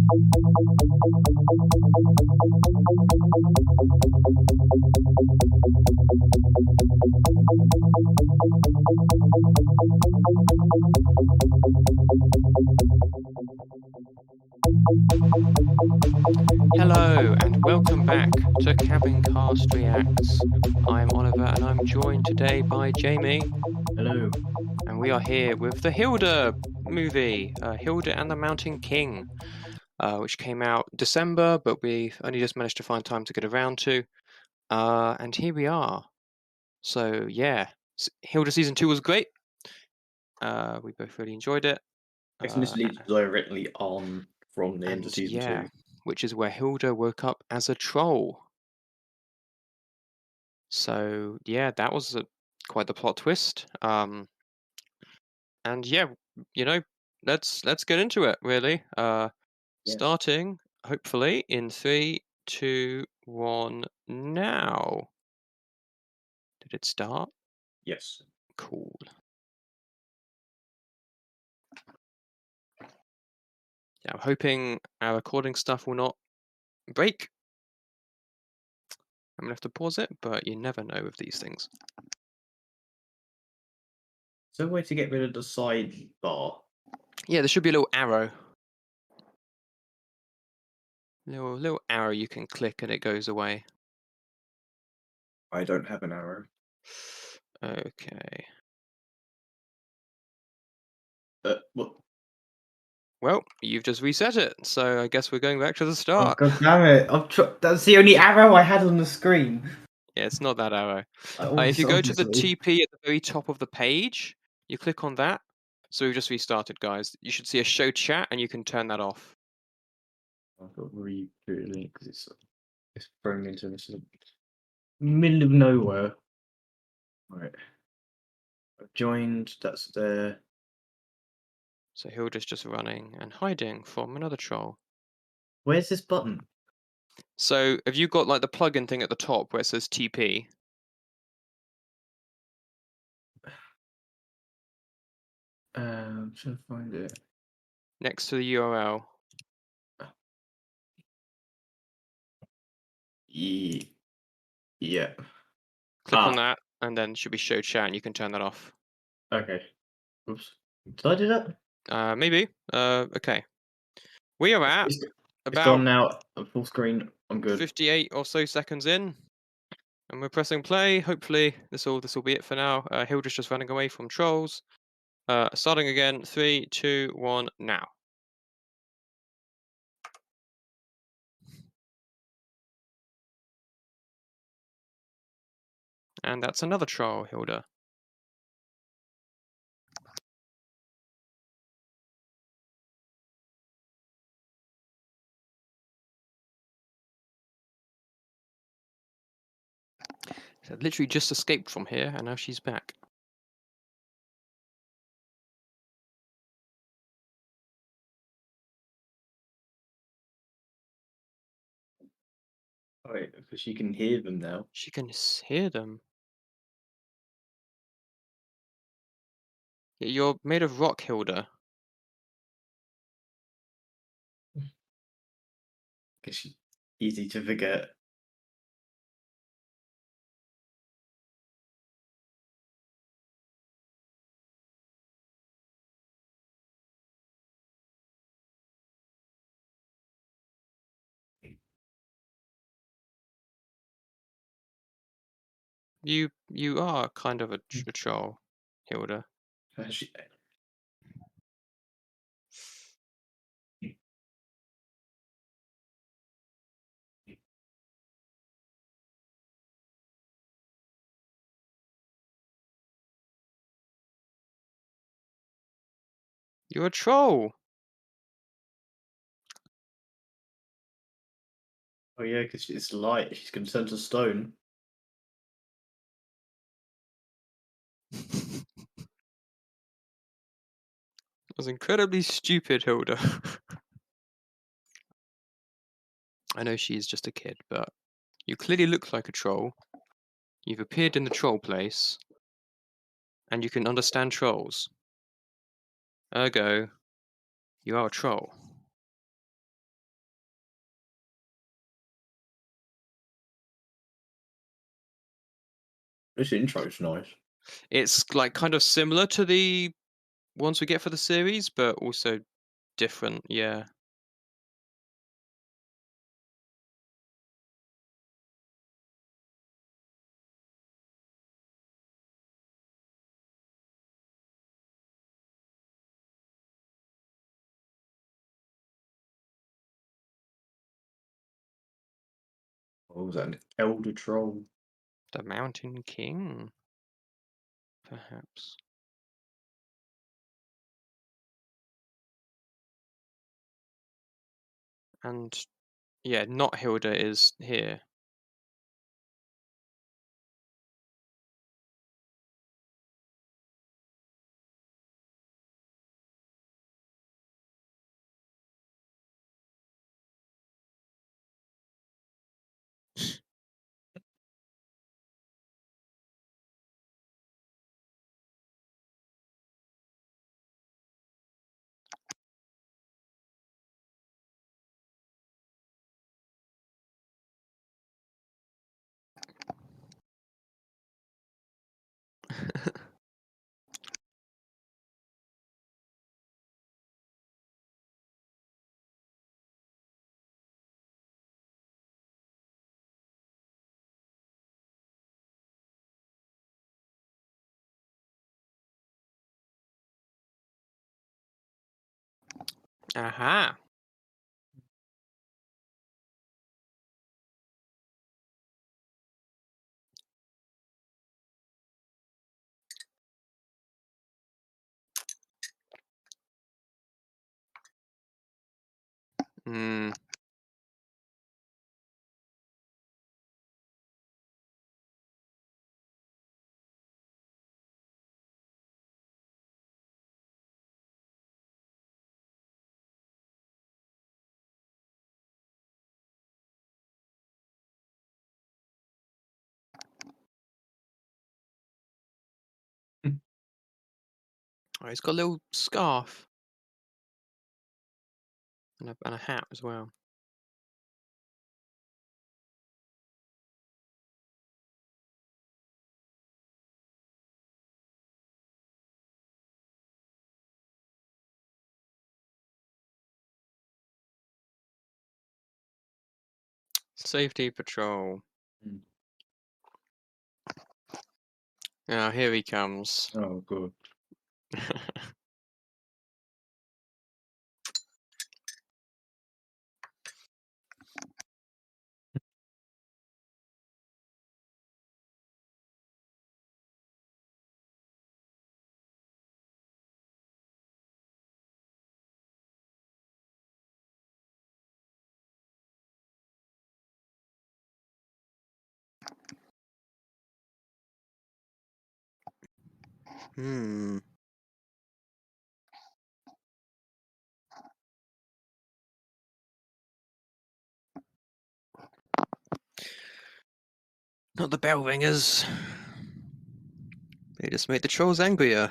Hello and welcome back to Cabincast Reacts. I'm Oliver and I'm joined today by Jamie. Hello. And we are here with the Hilda movie, Hilda and the Mountain King, which came out December, but we only just managed to find time to get around to. And here we are. So yeah, Hilda season 2 was great. We both really enjoyed it. Guessing this leads directly on from the end of season 2. Which is where Hilda woke up as a troll. So yeah, that was quite the plot twist. And yeah, let's get into it really. Starting hopefully in 3, 2, 1 now. Did it start? Yes. Cool. Yeah, I'm hoping our recording stuff will not break. I'm gonna have to pause it, but you never know with these things. Is there a way to get rid of the sidebar? Yeah, there should be a little arrow. Little arrow you can click and it goes away. I don't have an arrow. Okay. What? Well, you've just reset it, so I guess we're going back to the Oh, start. God damn it. That's the only arrow I had on the screen. Yeah, it's not that arrow. If If you go to the TP at the very top of the page, you click on that. So we've just restarted, guys. You should see a show chat, and you can turn that off. I've got to reboot it because it's thrown me into this middle of nowhere. Right. I've joined. That's there. So Hilda's just running and hiding from another troll. Where's this button? So have you got like the plugin thing at the top where it says TP? I'm trying to find it. Next to the URL. Yeah. Click on that, and then it should be show chat, and you can turn that off. Okay. Oops. Did I do that? Maybe. Okay. We are at It's about gone now. Full screen. I'm good. 58 or so seconds in, and we're pressing play. Hopefully, this will be it for now. Hilda's just running away from trolls. Starting again. 3, 2, 1, now. And that's another troll, Hilda. So literally just escaped from here, and now she's back. Wait, because she can hear them now. She can hear them. You're made of rock, Hilda. Because she's easy to forget. You are kind of a troll, Hilda. She, You're a troll. oh yeah, because it's light. She's going to turn to stone. That was incredibly stupid, Hilda. I know she's just a kid, but you clearly look like a troll. You've appeared in the troll place, and you can understand trolls. Ergo, you are a troll. This intro's nice. It's like kind of similar to the ones we get for the series, but also different. Yeah. What was that? An elder troll? The Mountain King, perhaps. And yeah, not Hilda is here. Aha. Hmm. Oh, he's got a little scarf and a hat as well. Safety patrol. Mm. Now here he comes. Oh, good. Hmm. Not the bell ringers. They just made the trolls angrier.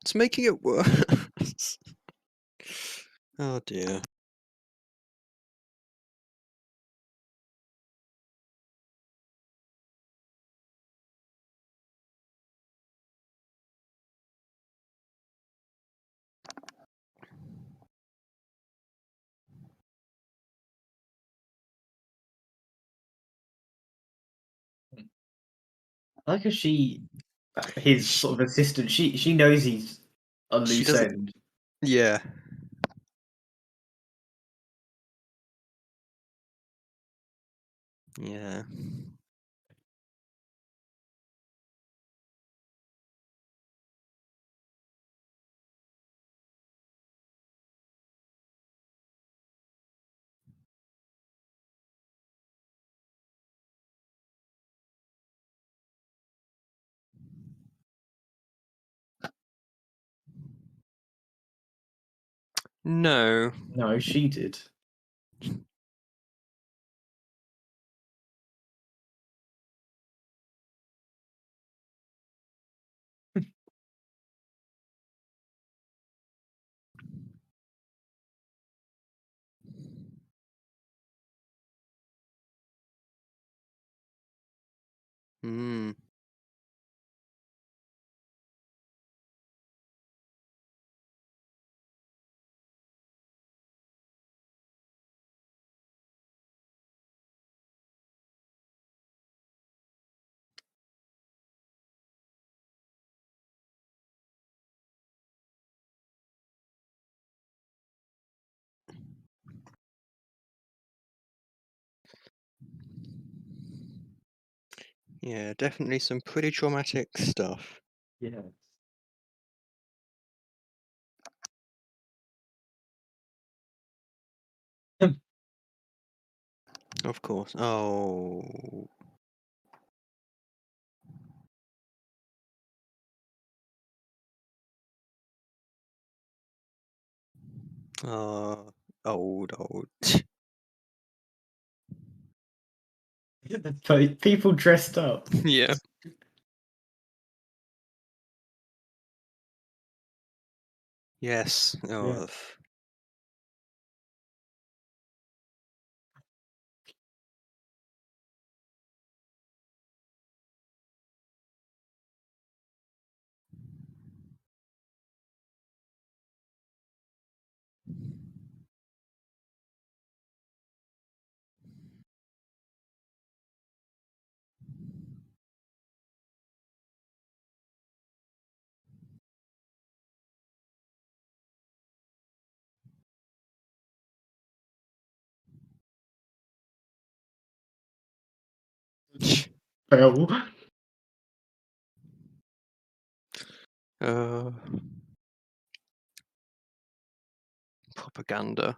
It's making it worse. Oh dear. I like how his sort of assistant, she knows he's a She loose doesn't. end. Yeah. Yeah. No. No, she did. Yeah, definitely some pretty traumatic stuff. Yeah. Of course. Oh. Old. People dressed up. Yeah. Yes. Yeah. Oh. Bell. Uh, propaganda.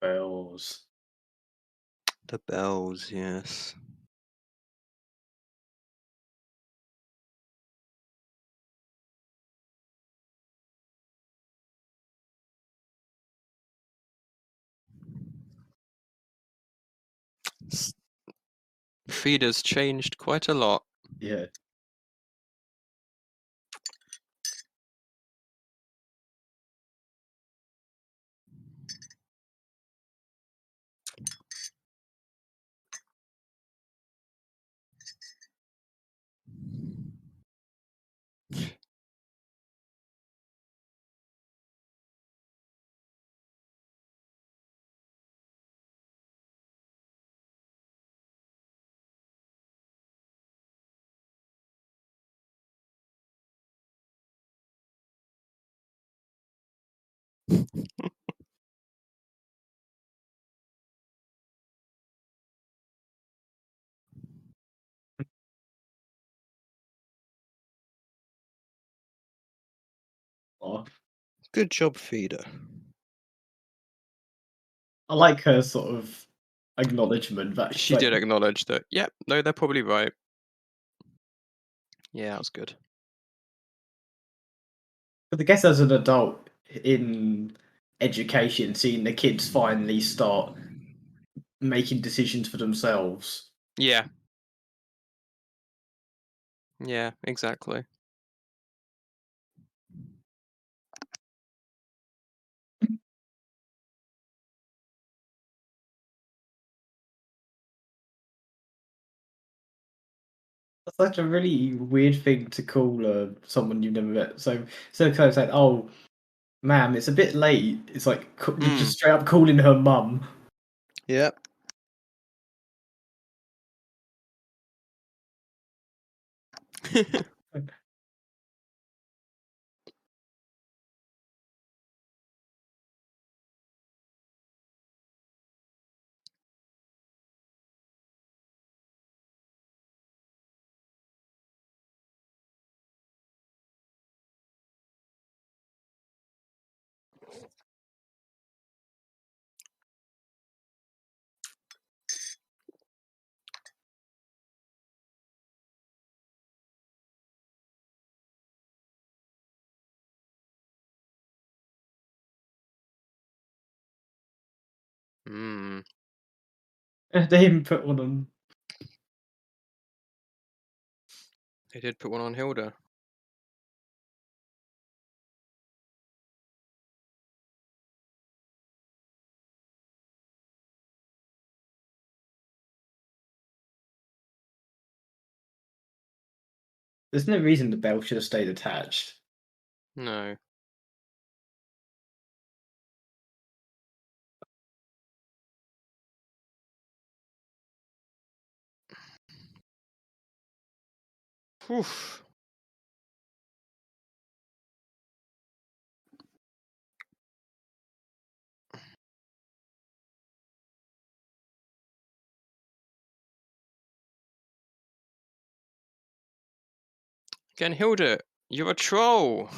Bells. The bells, yes. S- Feeder's changed quite a lot. Yeah. Oh, Good job, Feeder. I like her sort of acknowledgement that she's She like, did acknowledge that. Yep, no, they're probably right. Yeah, that was good. but I guess as an adult in education, seeing the kids finally start making decisions for themselves. Yeah, yeah, exactly. That's such a really weird thing to call someone you've never met. So kind of saying, "Oh, ma'am, it's a bit late." It's like you're Mm. just straight up calling her mum. Yep. Mm. They even put one on. They did put one on Hilda. There's no reason the bell should have stayed attached. No. Oof. Again, Hilda, you're a troll.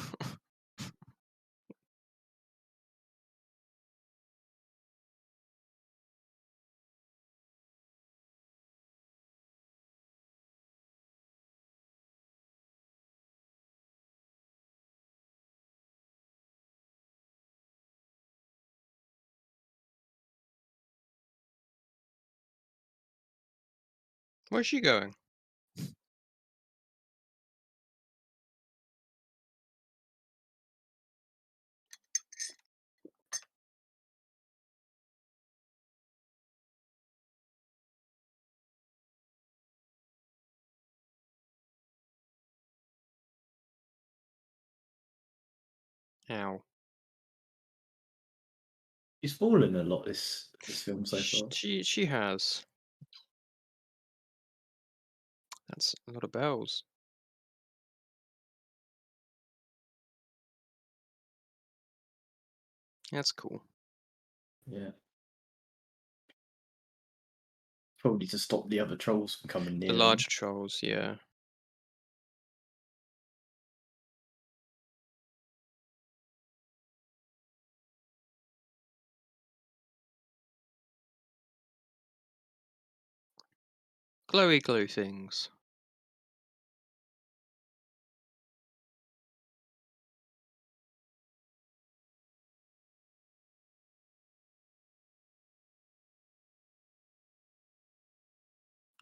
Where's she going? Ow. She's fallen a lot this film so Sh- far. She she has. That's a lot of bells. That's cool. Yeah. Probably to stop the other trolls from coming The near them. larger trolls, yeah. Glowy glue things.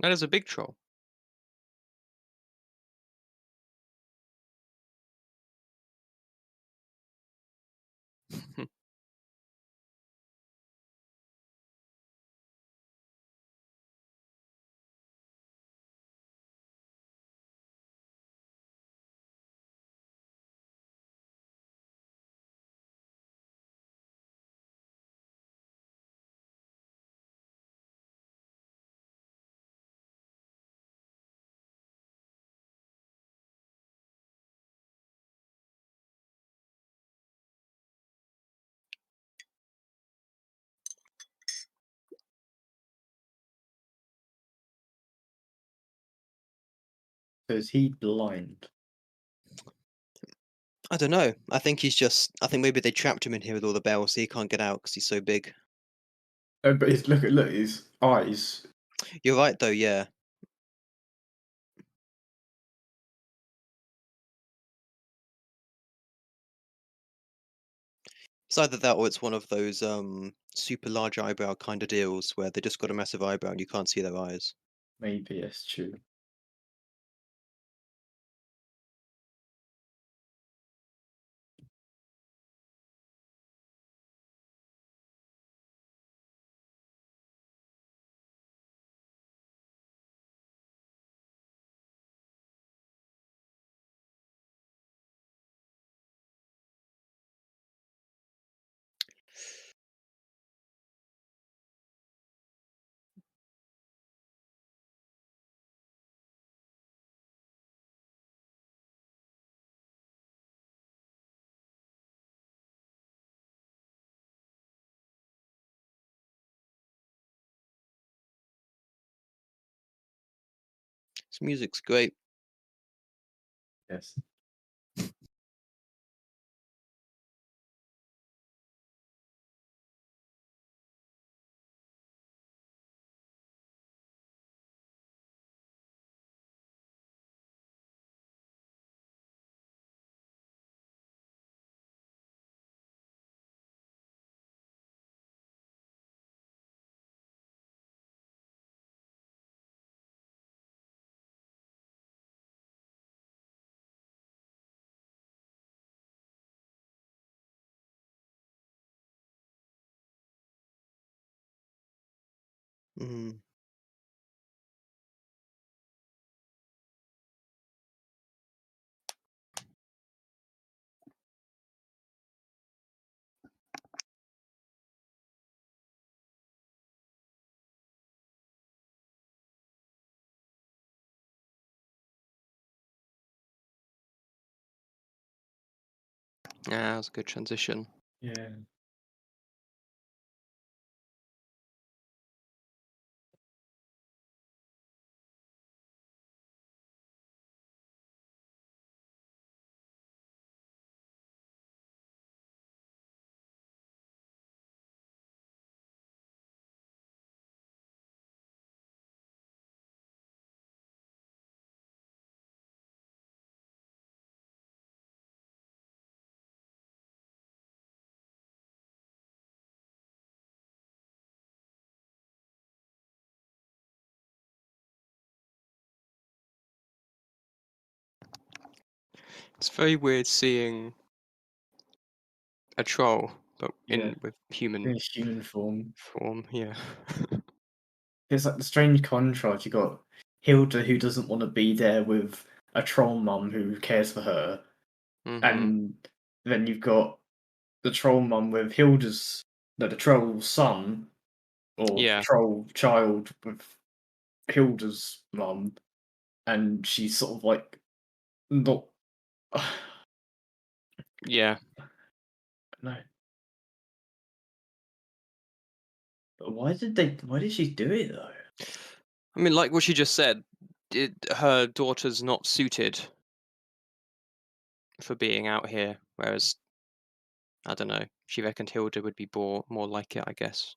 That is a big troll. So is he blind? I don't know. I think he's just. I think maybe they trapped him in here with all the bells, so he can't get out because he's so big. Oh, but look his eyes. You're right, though. Yeah. It's either that or it's one of those super large eyebrow kind of deals where they just got a massive eyebrow and you can't see their eyes. Maybe that's true. This music's great. Yes. Mm. Yeah, that was a good transition. Yeah. It's very weird seeing a troll, but Yeah, with human in a human form. form. Yeah. It's like the strange contrast. You got Hilda who doesn't want to be there with a troll mum who cares for her, Mhm. and then you've got the troll mum with Hilda's no, the troll son or Yeah. troll child with Hilda's mum, and she's sort of like not. Yeah. No, but why did they? Why did she do it though? I mean, like what she just said, her daughter's not suited for being out here, whereas I don't know. She reckoned Hilda would be more like it, I guess.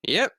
Yep.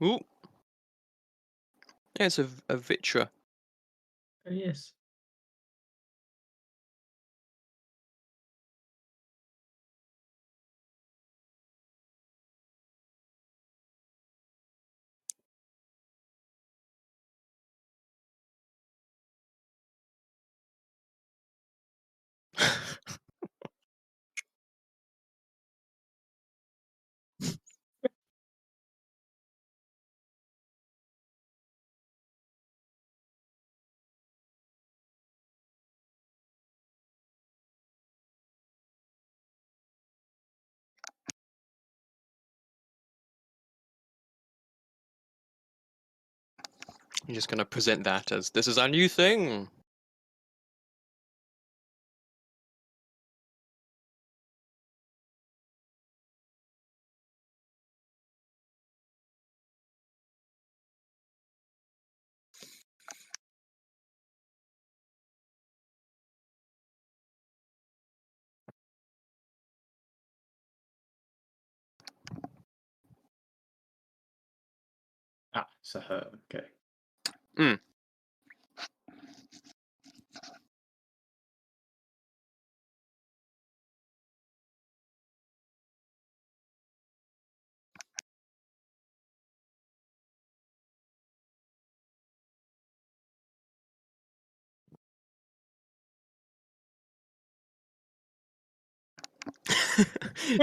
Ooh, yeah, it's a Vitra. Oh, yes. You're just gonna present that as this is our new thing. Ah, so her. Okay. Mm.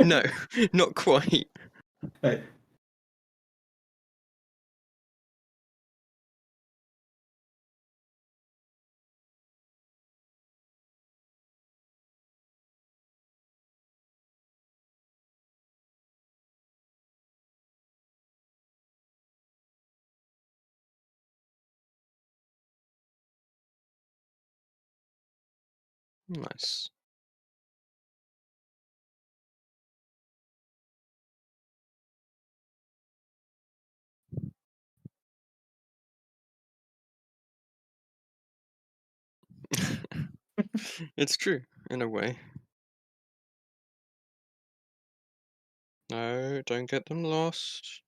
No, not quite. Hey, Nice. It's true in a way. No, don't get them lost.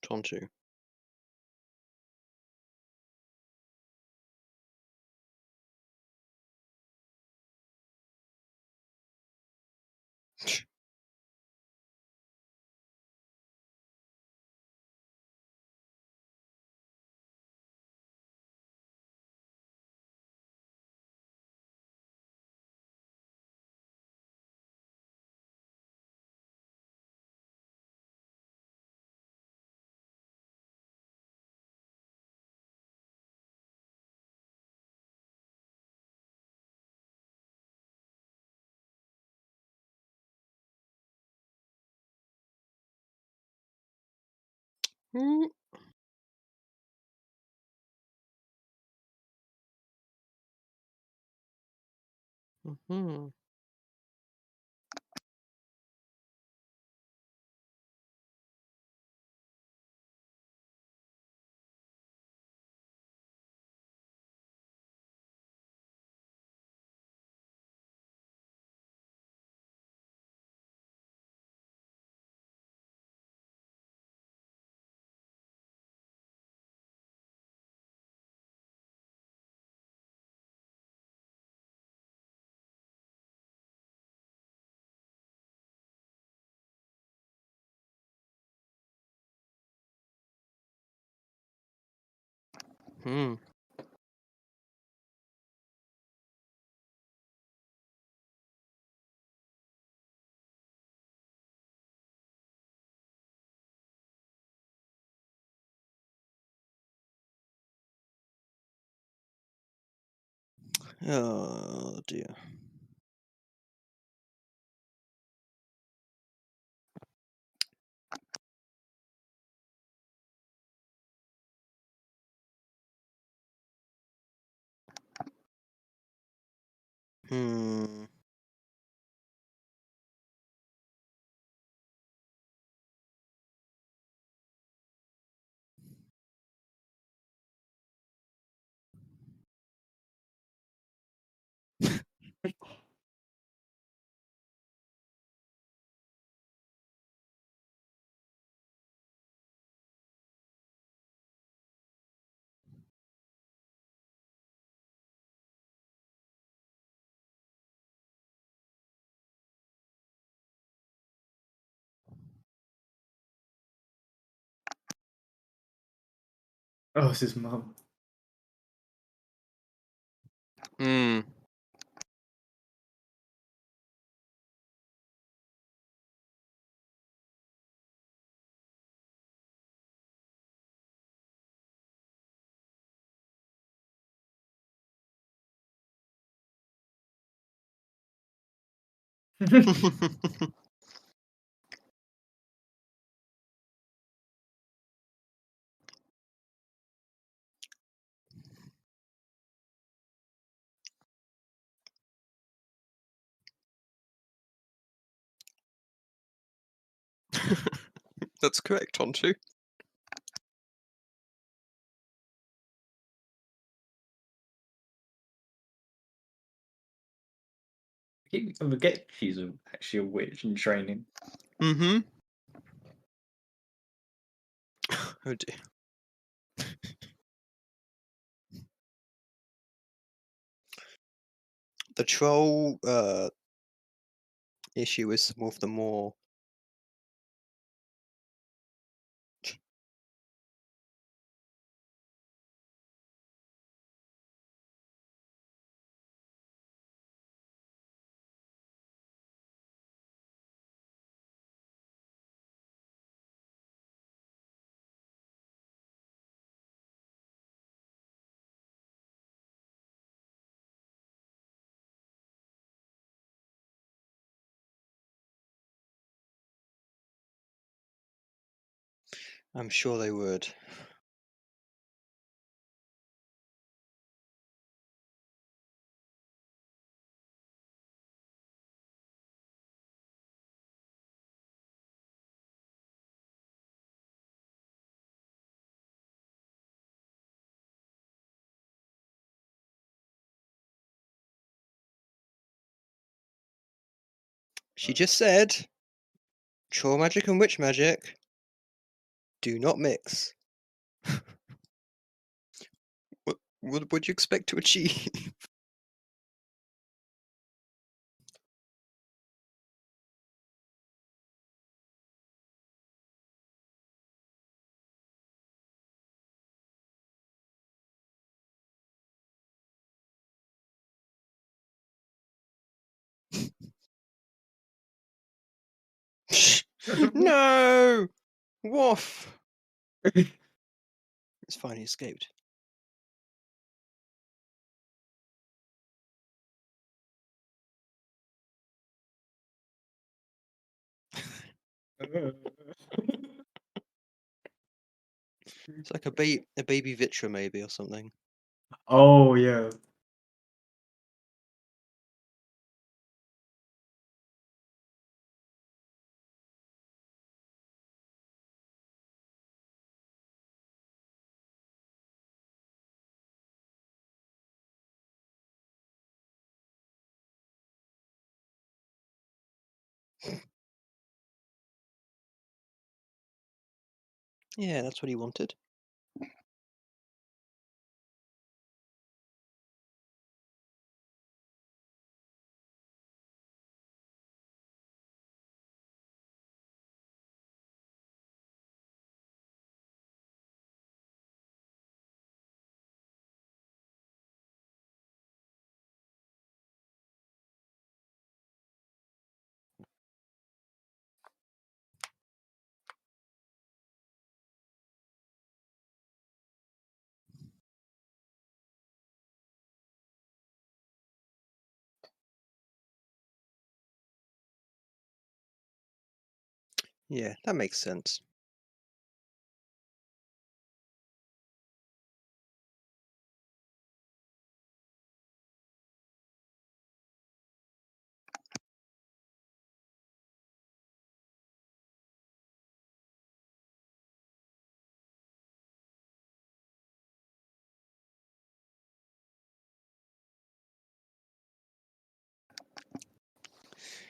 Tontu. Mm. Mhm. Hmm. Oh dear. Hmm. Oh, it's his mum. Hmm. That's correct, Onto. I forget she's actually a witch in training. Mm-hmm. Oh dear. The troll issue is some of the more. I'm sure they would. She just said, troll magic and witch magic do not mix. What would you expect to achieve? No! Woof! It's fine, he escaped. It's like a baby Vitra maybe or something. Oh yeah. Yeah, that's what he wanted. Yeah, that makes sense.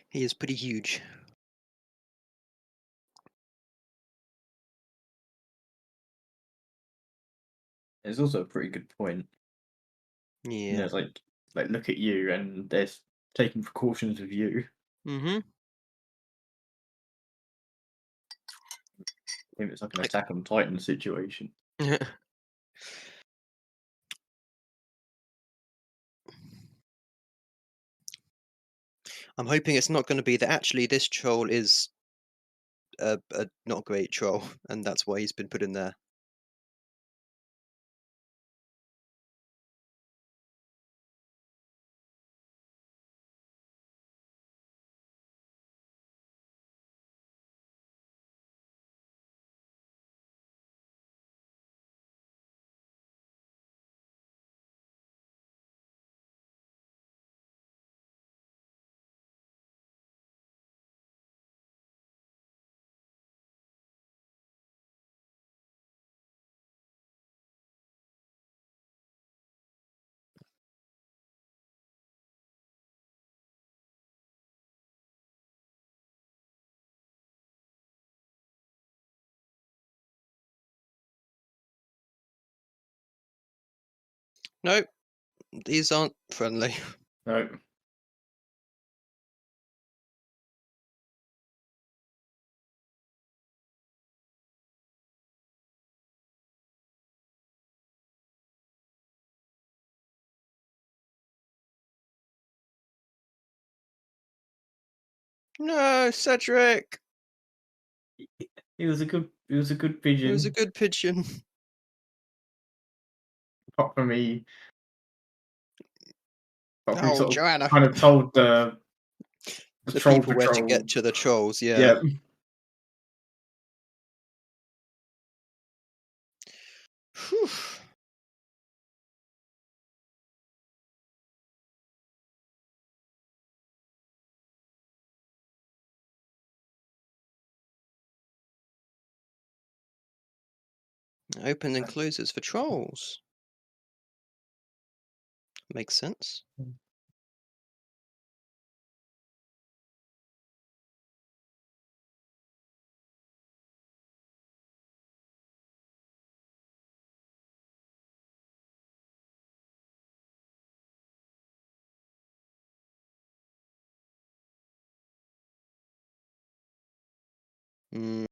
He is pretty huge. It's also a pretty good point. You know, Yeah. it's like look at you, and they're taking precautions with you. Mm-hmm. Maybe it's like an Attack on Titan situation. I'm hoping it's not going to be that actually this troll is a not great troll, and that's why he's been put in there. Nope, these aren't friendly. No. No, Cedric! It was a good. It was a good It was a pigeon. good pigeon. Apart from me, apart from me, Oh, sort of Joanna! kind of told the The troll people where to patrol. get to the trolls, yeah. Yeah. Whew. Open and closes for trolls. Makes sense. Mm.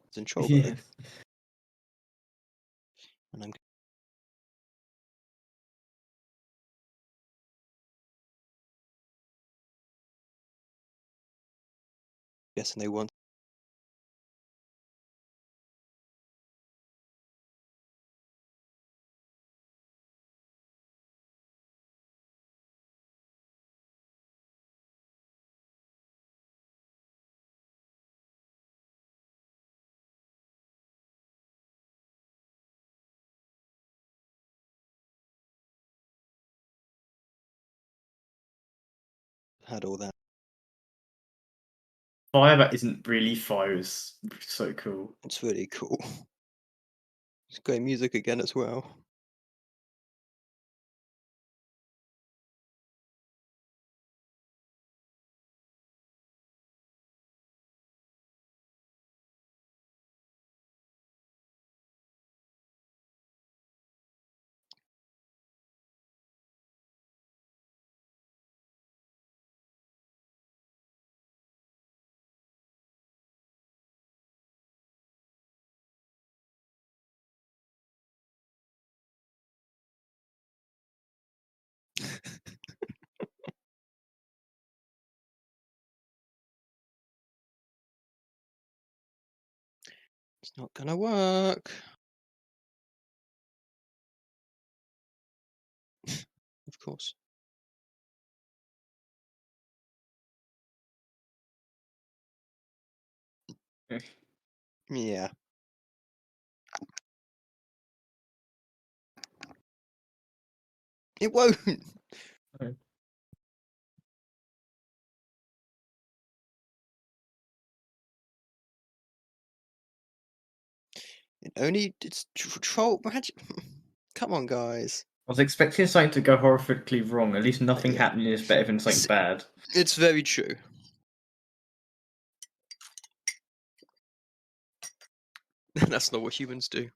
It's in Trollberg. Yeah. And I'm Guessing they want. Had all that. Fire that isn't really fire is so cool. It's really cool. It's great music again as well. It's not gonna work. Of course. Yeah. It won't. Okay. It's troll magic. Come on, guys. I was expecting something to go horrifically wrong. At least nothing Yeah. happening is better than something bad. It's very true. That's not what humans do.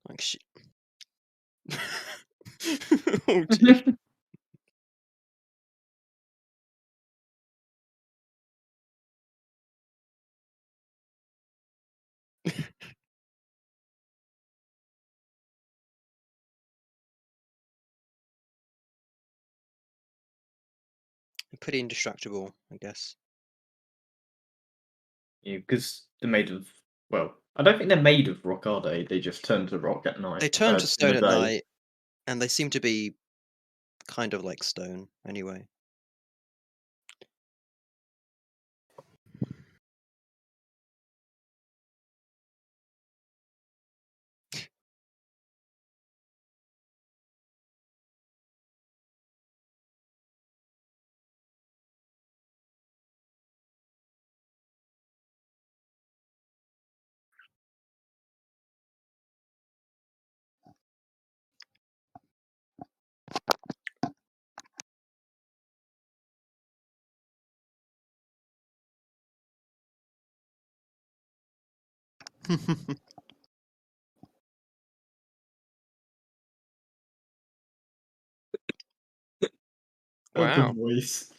Like shit. Oh dear. Pretty indestructible, I guess. Yeah, because they're made of. Well, I don't think they're made of rock, are they? They just turn to rock at night. They turn to In the stone at day. night, and they seem to be kind of like stone anyway. Oh, the Wow. voice.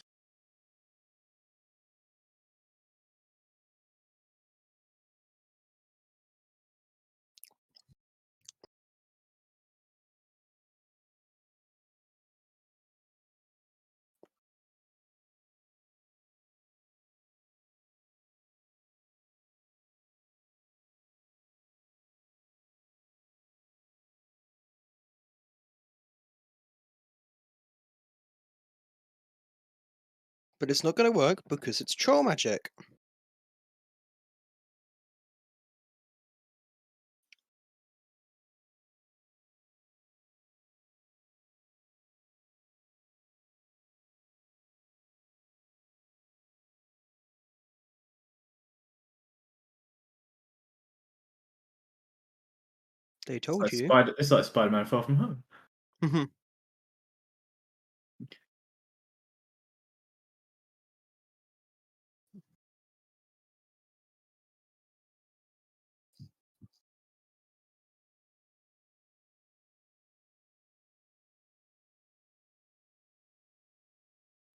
But it's not going to work because it's troll magic. They told you. It's like Spider-Man Far From Home.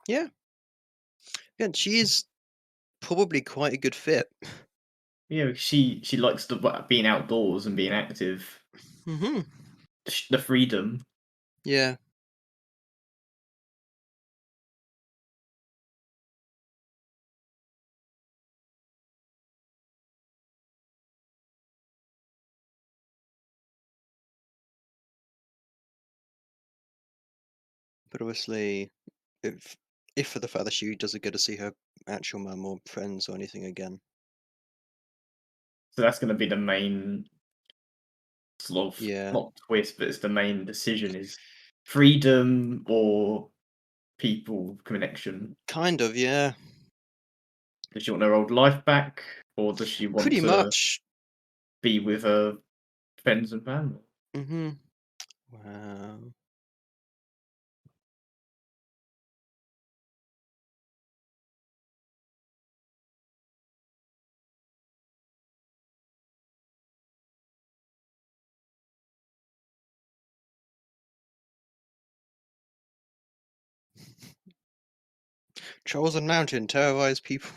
Yeah. And she is probably quite a good fit. Yeah, she likes being outdoors and being active, Hmm. the freedom. Yeah. But obviously, if for the fact that she doesn't get to see her actual mum or friends or anything again. So that's going to be the main sort of Yeah. not twist, but it's the main decision is freedom or people connection. Kind of, yeah. Does she want her old life back, or does she want Pretty to much. be with her friends and family? Hmm. Wow. Trolls on Mountain terrorize people.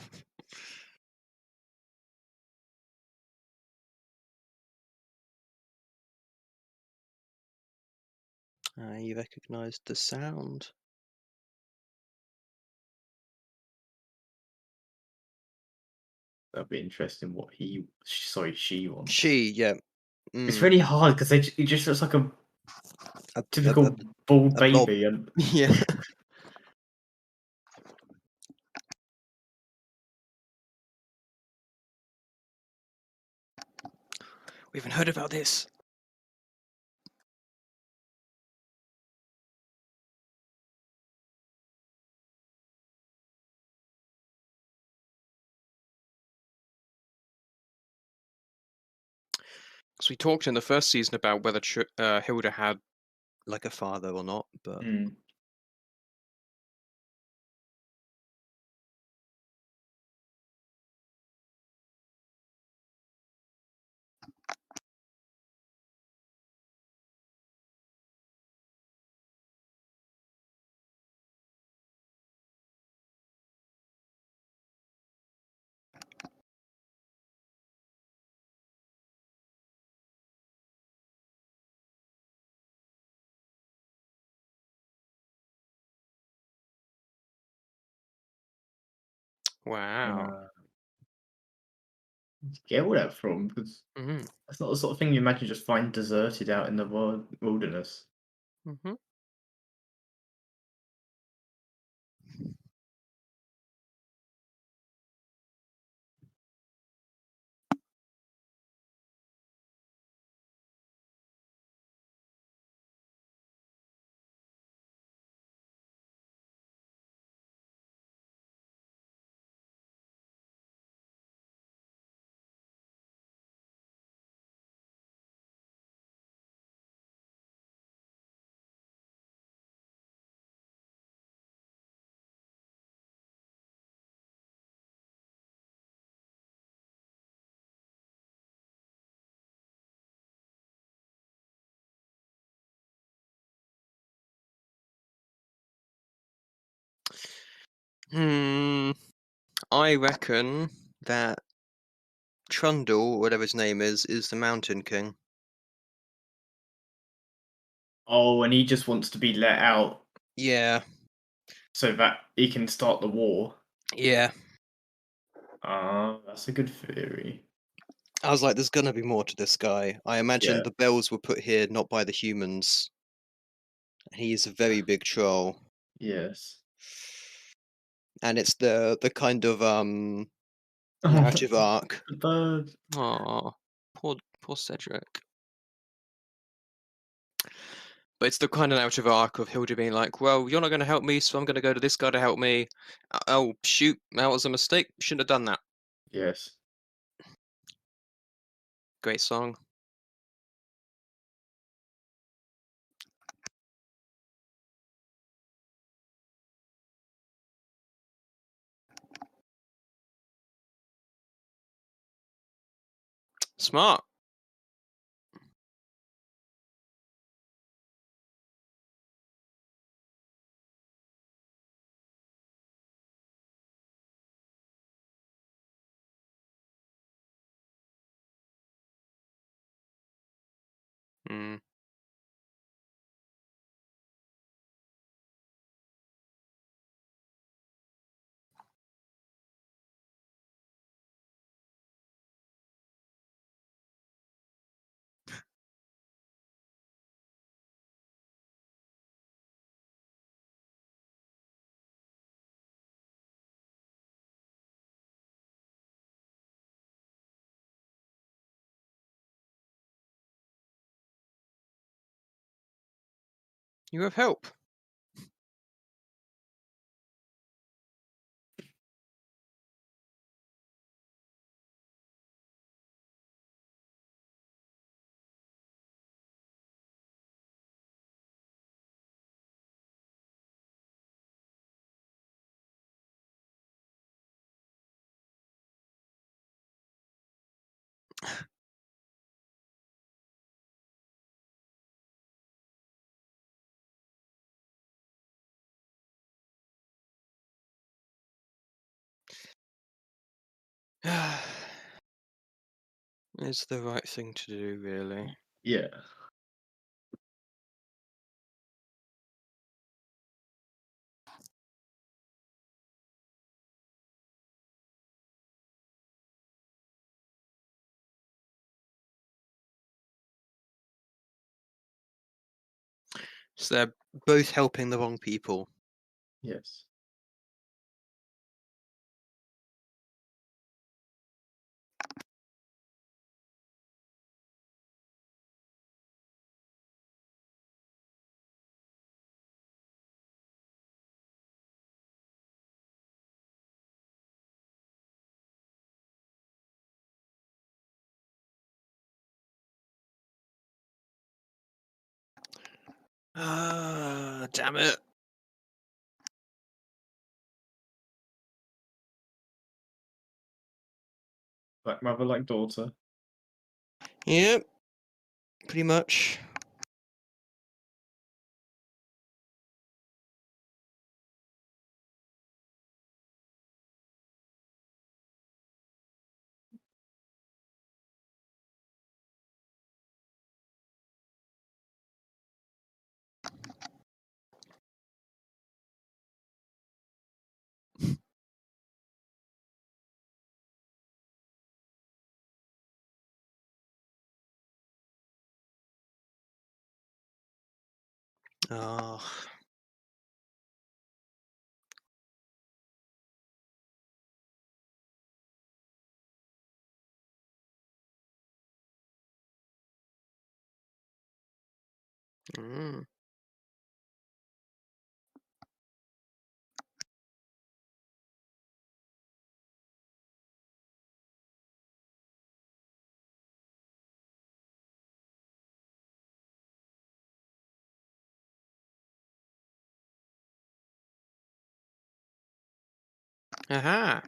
You recognized the sound. That'd be interesting. What she wants. She, yeah. It's Mm. really hard because it just looks like a A, a, a, typical bald a blob. baby, and Yeah. We haven't heard about this. Because we talked in the first season about whether Hilda had. Like a father or not, but Wow. get all that from? Because Hmm. that's not the sort of thing you imagine just find deserted out in the wilderness. Hmm. Hmm. I reckon that Trundle, whatever his name is the Mountain King. Oh, and he just wants to be let out Yeah. so that he can start the war. Yeah. Ah, that's a good theory. I was like, there's gonna be more to this guy. I imagine Yeah. the bells were put here not by the humans. He's a very big troll. Yes. And it's the kind of Oh, narrative arc. the bird. Aw, poor Cedric. But it's the kind of narrative arc of Hilda being like, "Well, you're not going to help me, so I'm going to go to this guy to help me." Oh shoot, that was a mistake. Shouldn't have done that. Yes. Great song. Smart. Mm. You have help. It's the right thing to do, really. Yeah. So they're both helping the wrong people. Yes. Ah, damn it. Like mother, like daughter. Yep, pretty much. Ah. Mm. Aha.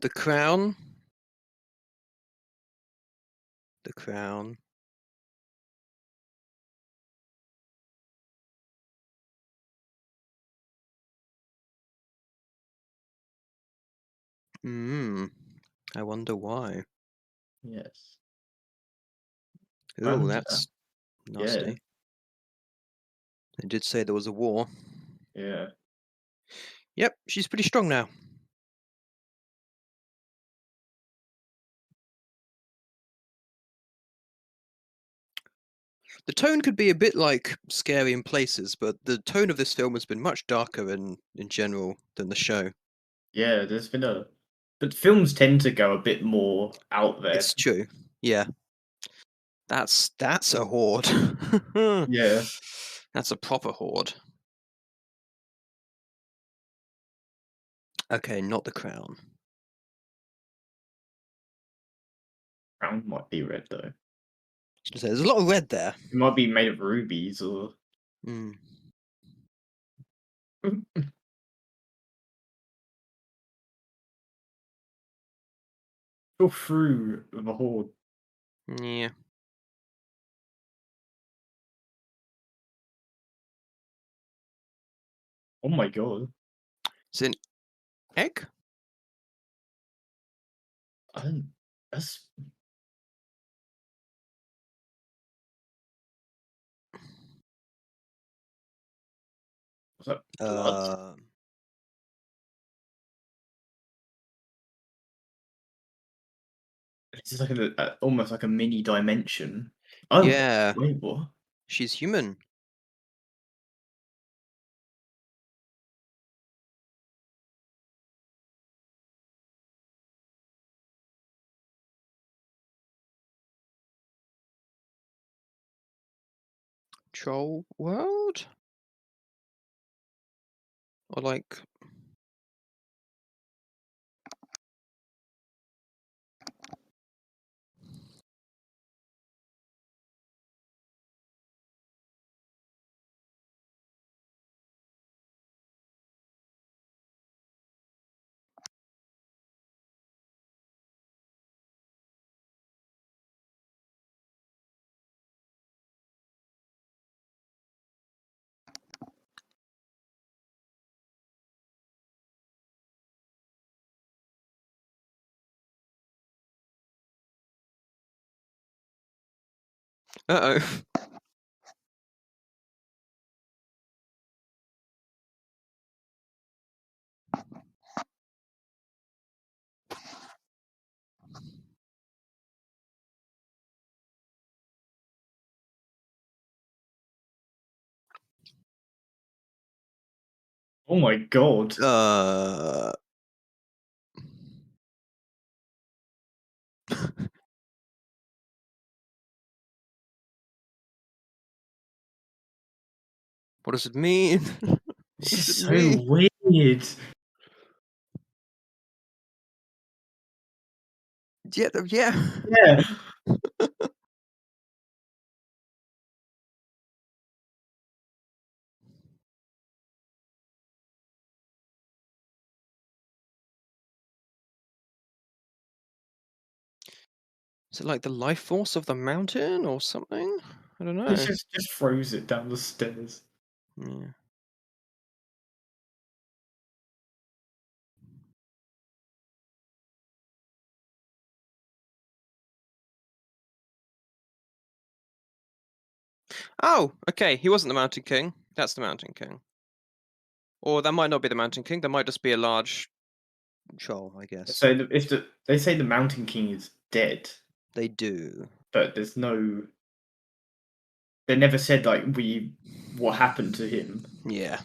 The crown. The crown. Hmm. I wonder why. Yes. Oh, And that's yeah, nasty. They did say there was a war. yeah. Yep, she's pretty strong now. The tone could be a bit like Scary in Places, but the tone of this film has been much darker in general than the show. Yeah, there's been a but films tend to go a bit more out there. It's true. Yeah. That's a horde. Yeah. That's a proper horde. Okay, not the crown. Crown might be red though. There's a lot of red there. It might be made of rubies or. Mm. Go through the horde. Yeah. Oh my god. It's an egg? I don't. That's. Was that blood? This is like almost like a mini dimension. Oh, Yeah, wait, what? she's human. Troll world? Or like... Uh-oh. Oh my god. What does it mean? What This does is it so mean? weird. Yeah, yeah. Yeah. Is it like the life force of the mountain or something? I don't It know. just throws it down the stairs. Yeah. Oh, okay. He wasn't the Mountain King. That's the Mountain King. Or that might not be the Mountain King. That might just be a large troll, I guess. So if they say the Mountain King is dead, They do. but there's no. They never said like what happened to him. Yeah.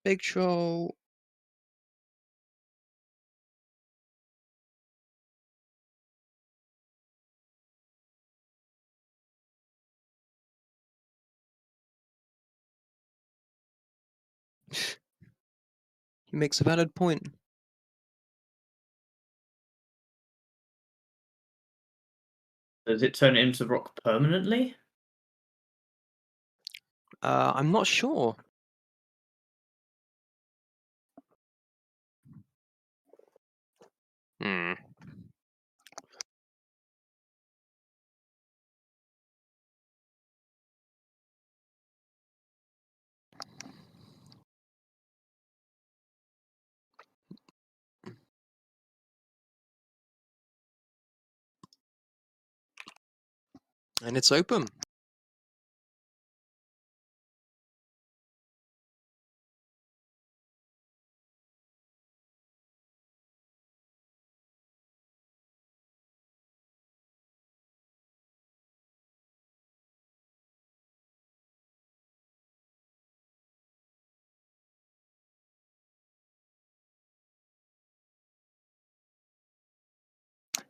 Big troll. He makes a valid point. Does it turn it into rock permanently? I'm not sure. Hmm. And it's open.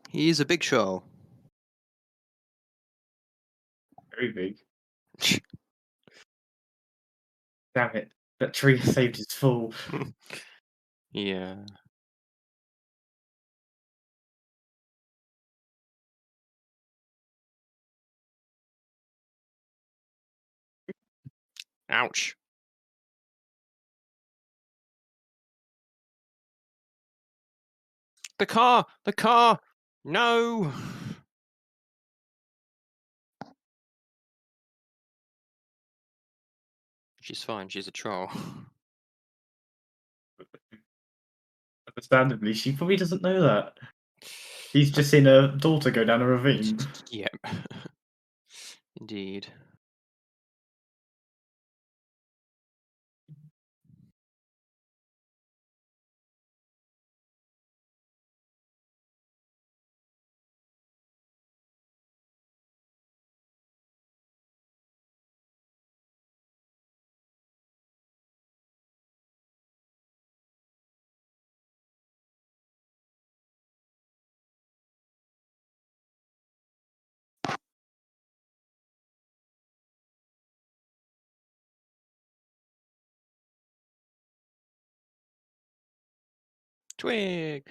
He's a big troll. Very big. Damn it! That tree saved his fall. Yeah. Ouch. The car! The car! No! She's fine, she's a troll. Understandably, she probably doesn't know that. She's just seen her daughter go down a ravine. Yep. Indeed. Twig!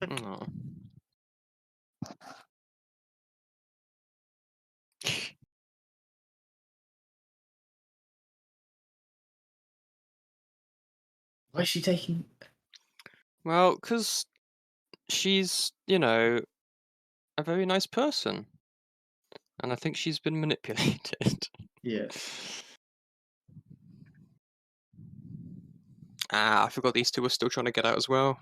Aw. Why is she taking? Well, because she's, you know, a very nice person. And I think she's been manipulated. Yeah. Ah, I forgot these two were still trying to get out as well.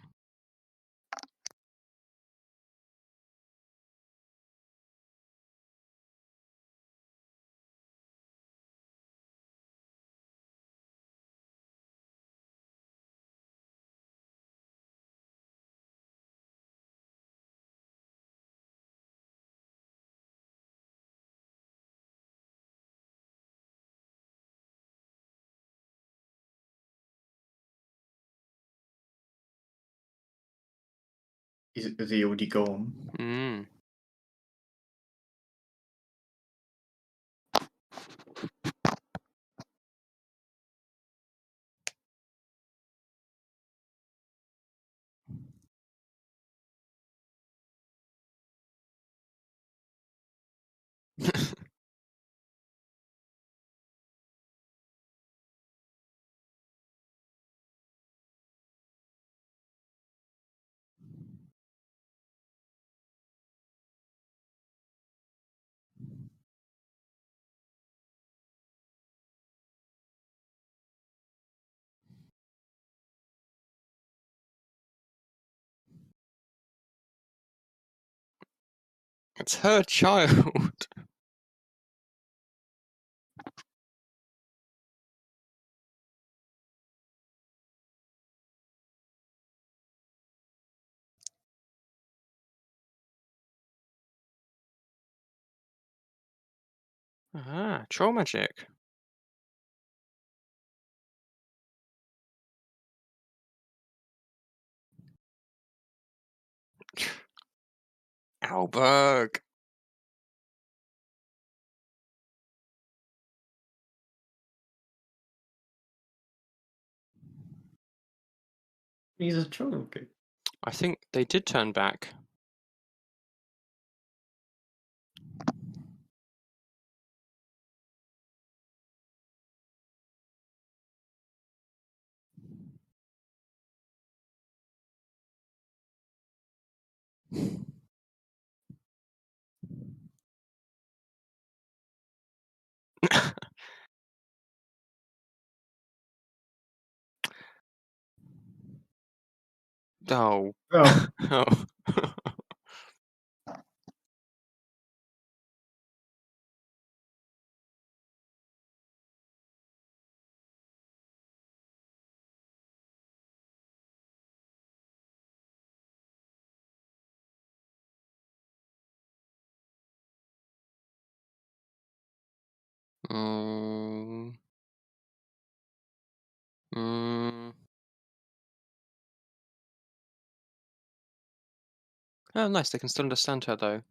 Is he already gone? Hmm. It's her child. Ah, troll magic. Alberg. He's a troll. Okay. I think they did turn back. Oh. Oh, Oh. Mm, mm. Oh, nice. They can still understand her, though.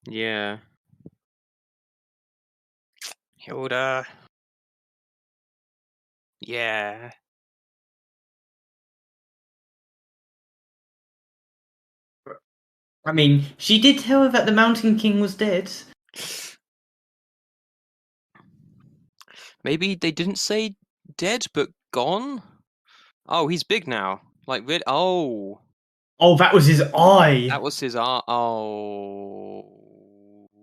Yeah. Hilda. Yeah. I mean, she did tell her that the Mountain King was dead. Maybe they didn't say dead, but gone? Oh, he's big now. Like, really? Oh. Oh, that was his eye. That was his art. Oh.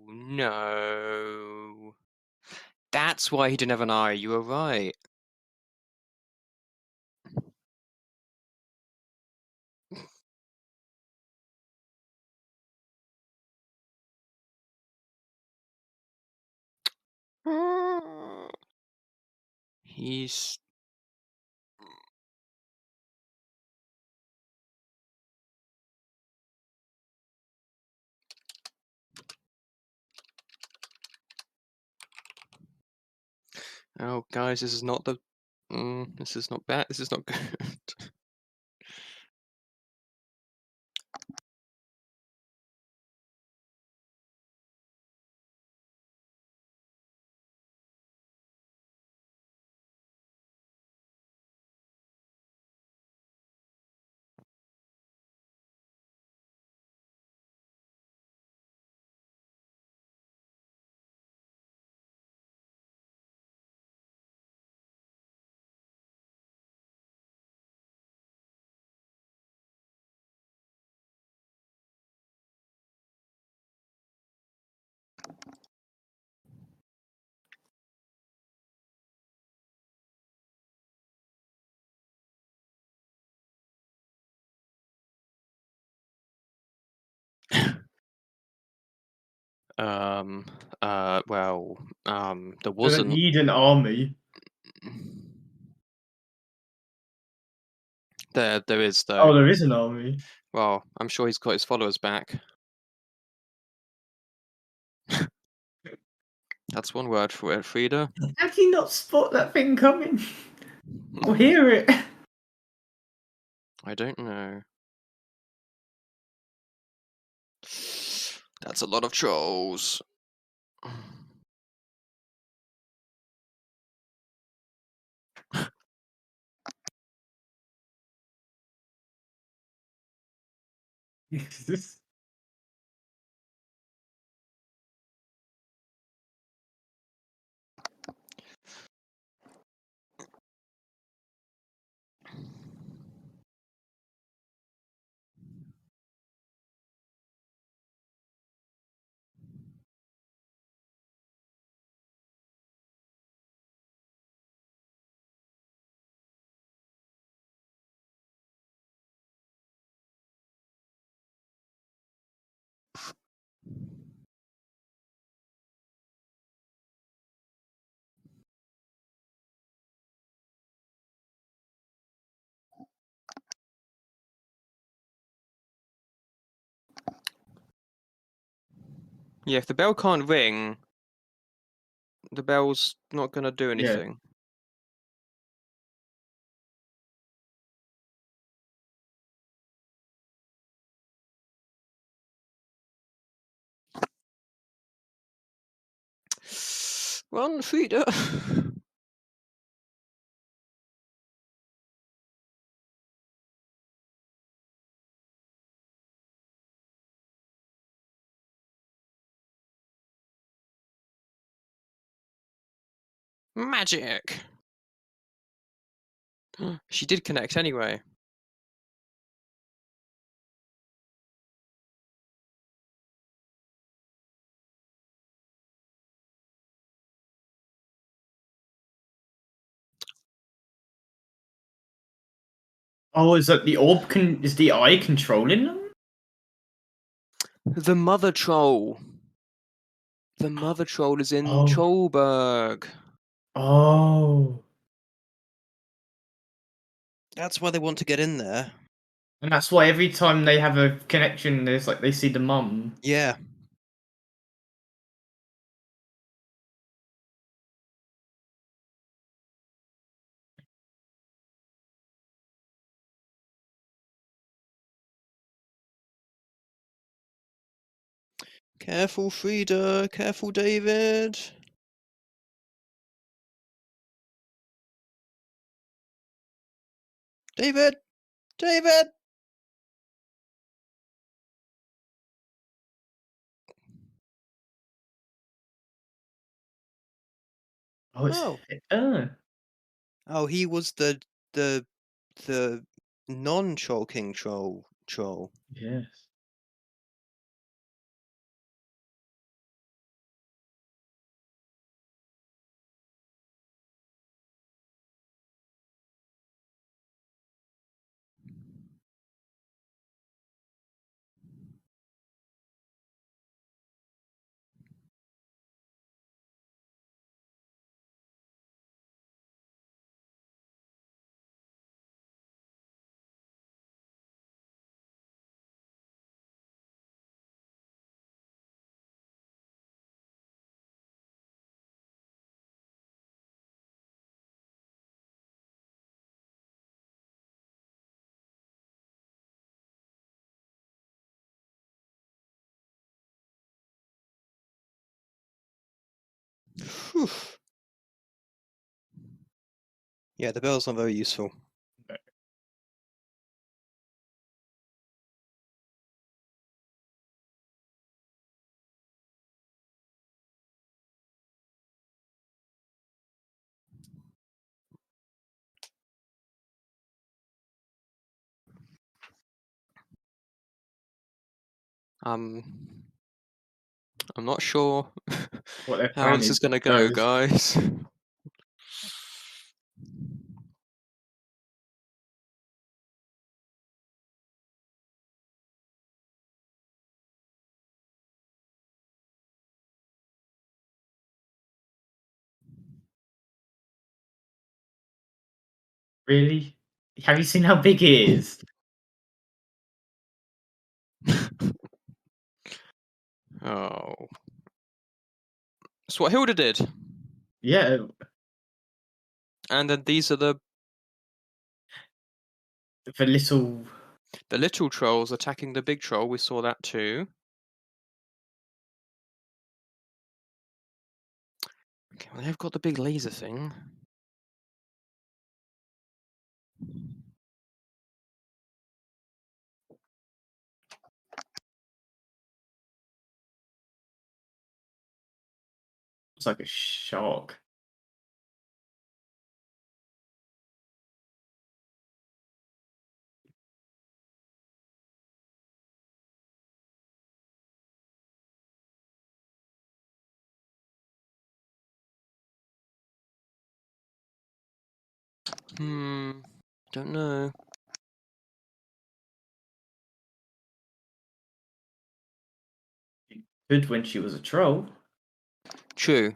No. That's why he didn't have an eye. You were right. He's. Oh, guys, this is not the. This is not bad. This is not good. Um. Well. There Doesn't wasn't. need an army. There is though. Oh, there is an army. Well, I'm sure he's got his followers back. That's one word for it, Frida. How did he not spot that thing coming? Or hear it? I don't know. That's a lot of trolls. Yeah, if the bell can't ring, the bell's not gonna do Yeah. anything. Run, Frida! Magic! She did connect anyway. Oh, is that the orb? Is the eye controlling them? The mother troll. The mother troll is in Oh. Trollberg. Oh. That's why they want to get in there. And that's why every time they have a connection, there's like they see the mum. Yeah. Careful, Frida. Careful, David. David! David! Oh, it's Oh. Oh, he was the non-Troll King troll. yes. Phew. Yeah, the bell's not very useful. I'm not sure What their how plan this is is gonna go, goes. guys. Really? Have you seen how big it is? Oh. That's what Hilda did. Yeah, And then these are the little. little trolls attacking the big troll. We saw that too. Okay, well, they've got the big laser thing. It's like a shark. Don't know. Good when she was a troll. True.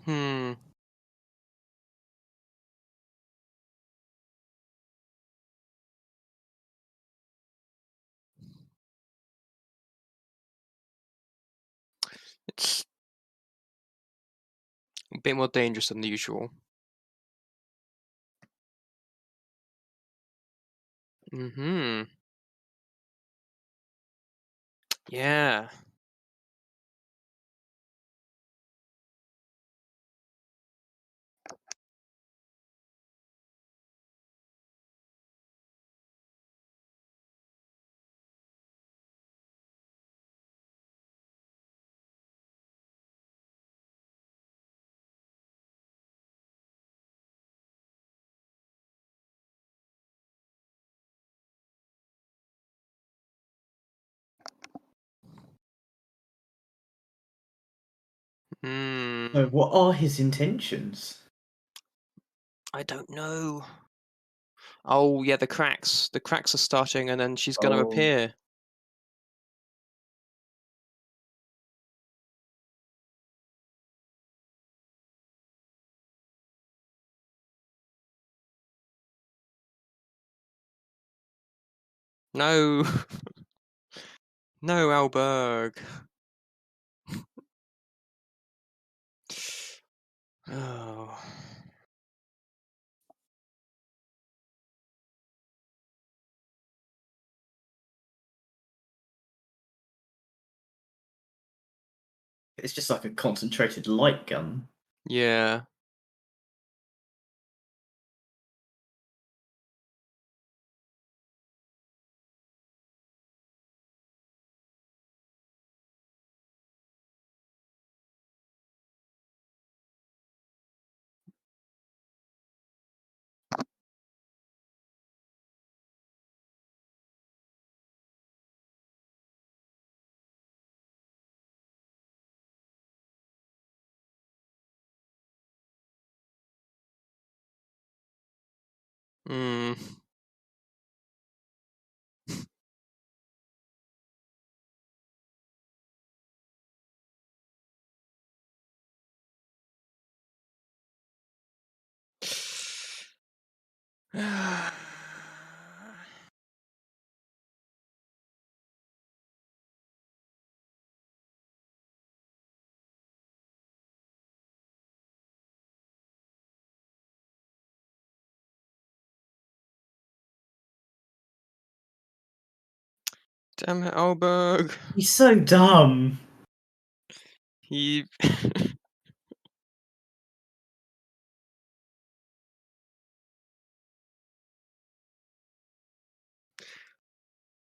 Hmm. It's a bit more dangerous than the usual. Mm-hmm. Yeah. Hmm. So, what are his intentions? I don't know. Oh yeah, the cracks. The cracks are starting, and then she's gonna Oh, appear. No. No, Alberg. Oh. It's just like a concentrated light gun. Yeah. Hmm. Damn it, Alberg. He's so dumb. He.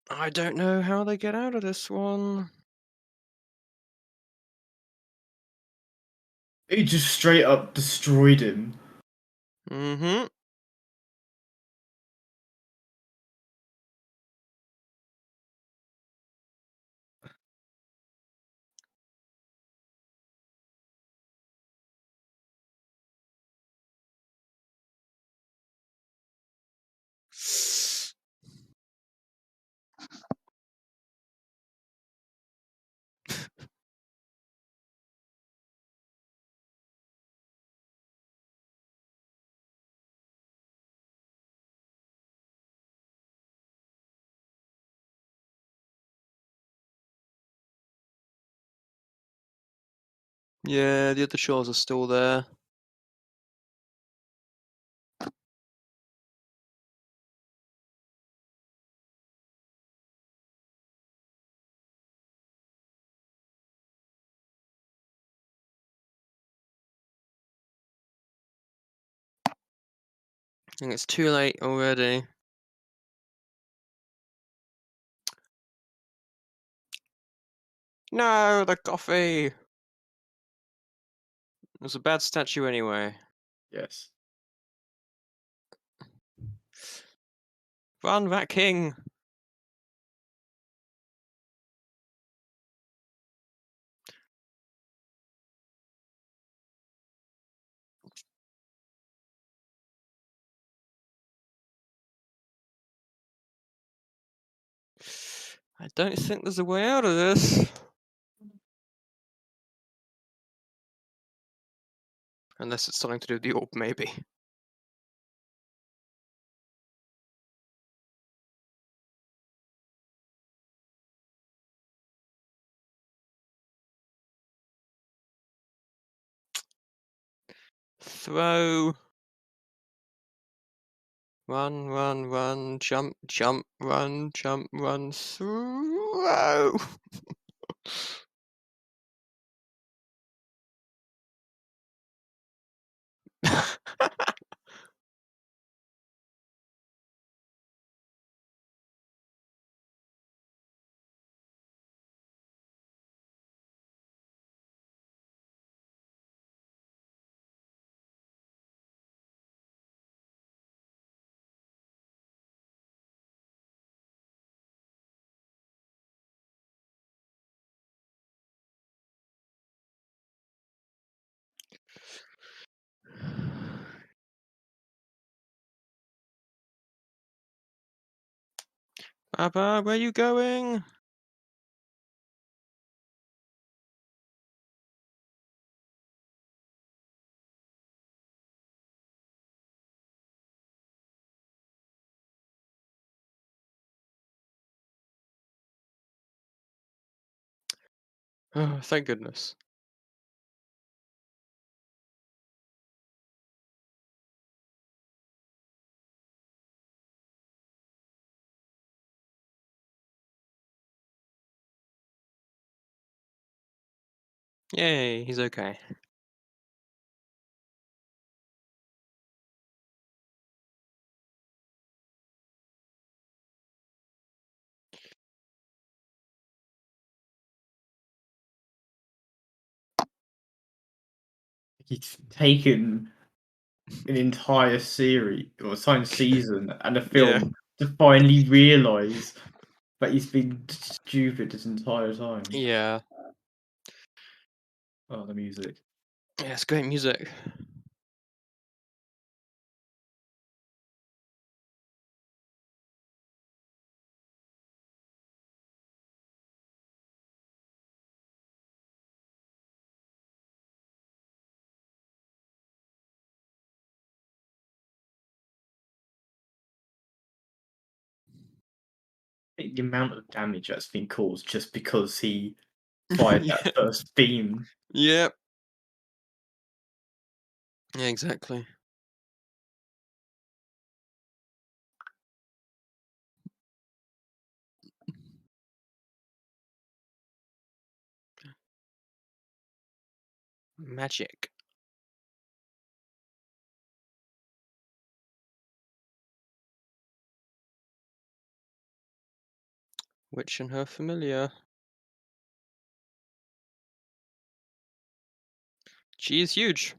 I don't know how they get out of this one. He just straight up destroyed him. Mm-hmm. Yeah, the other shores are still there. I think it's too late already. No, the coffee! It was a bad statue anyway. Yes. Run, Rat King! I don't think there's a way out of this. Unless it's something to do with the orb, maybe. Throw. Run, run, run, jump, jump, run, throw! Baba, where you going? Oh, thank goodness. Yay, he's okay. He's taken an entire series or entire season and a Yeah. film to finally realise that he's been stupid this entire time. Yeah. Oh, the music. Yeah, it's great music. The amount of damage that's been caused just because he fired that Yeah. first beam. Yep. Yeah, exactly. Magic. Witch and her familiar. She is huge.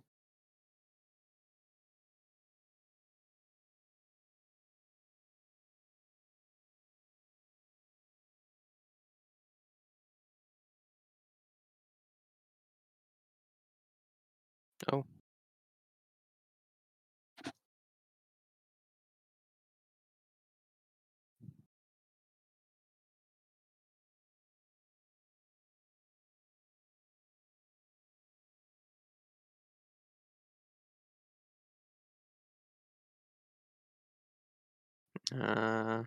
Oh. Uh,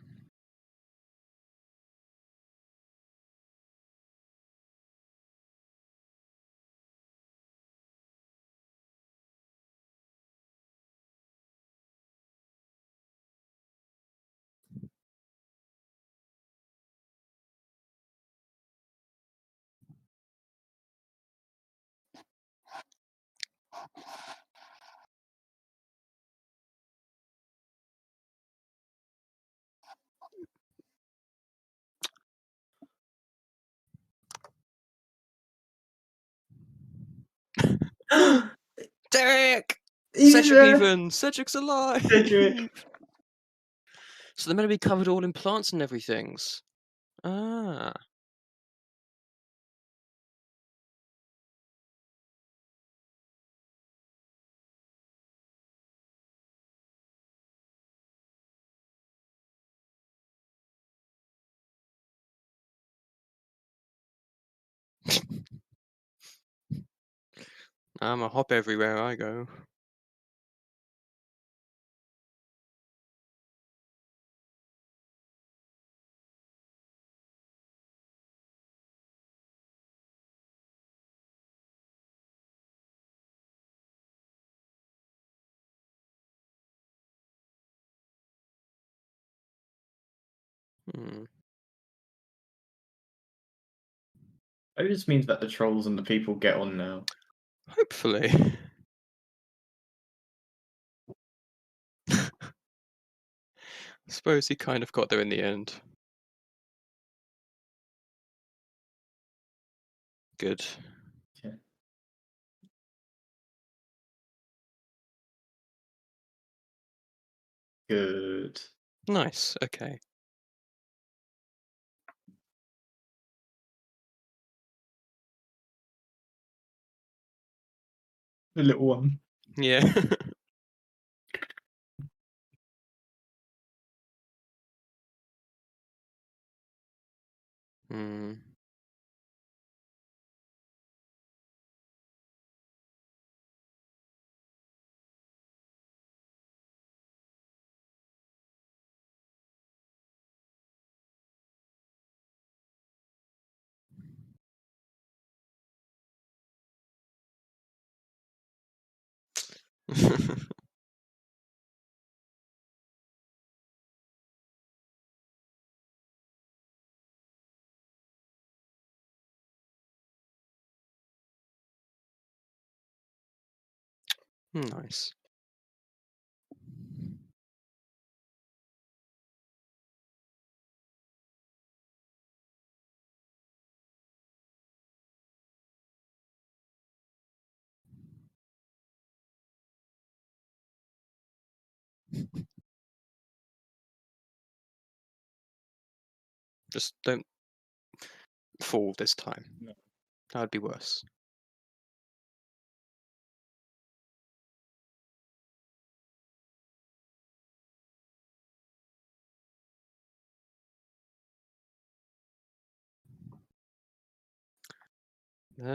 Derek! He's Cedric even! Cedric's alive! Cedric. So they're meant to be covered all in plants and everythings. Ah. I'm a hop everywhere I go. Hmm. Maybe this means that the trolls and the people get on now. Hopefully. Suppose he kind of got there in the end. Good. Yeah. Good. Nice. Okay. The little one. Yeah. Hmm. Nice. Just don't fall this time. No. That would be worse.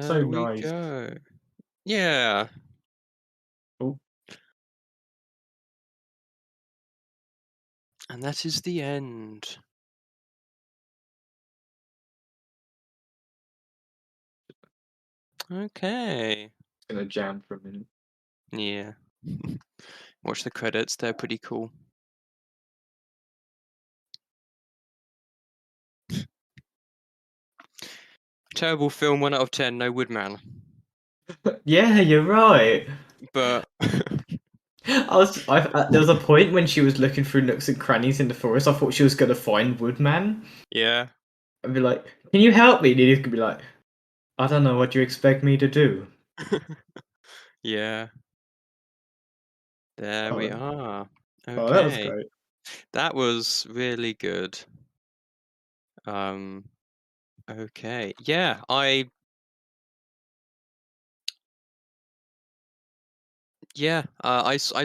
So There we nice. go. Yeah. Oh, And that is the end. Okay. it's gonna jam for a minute. Yeah. Watch the credits, they're pretty cool. Terrible film, 1 out of 10, no Woodman. Yeah, you're right. But There was a point when she was looking through nooks and crannies in the forest. I thought she was gonna find Woodman yeah. and be like, "Can you help me?" And he's gonna be like, "I don't know. What do you expect me to do?" Yeah. There we Oh, are. oh, that was Okay. great. That was really good. Um, okay. Yeah, I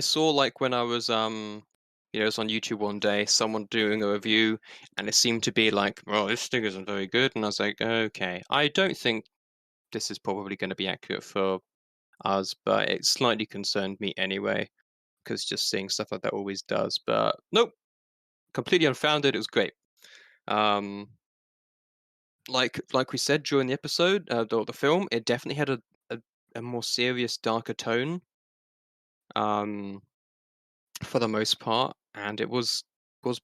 saw like when I was it was on YouTube one day, someone doing a review, and it seemed to be like, well, this thing isn't very good, and I was like, okay, I don't think this is probably going to be accurate for us, but it slightly concerned me anyway, because just seeing stuff like that always does. But nope, completely unfounded. It was great. Um, like we said during the episode, the film, it definitely had a, a more serious, darker tone. Um, for the most part, and it was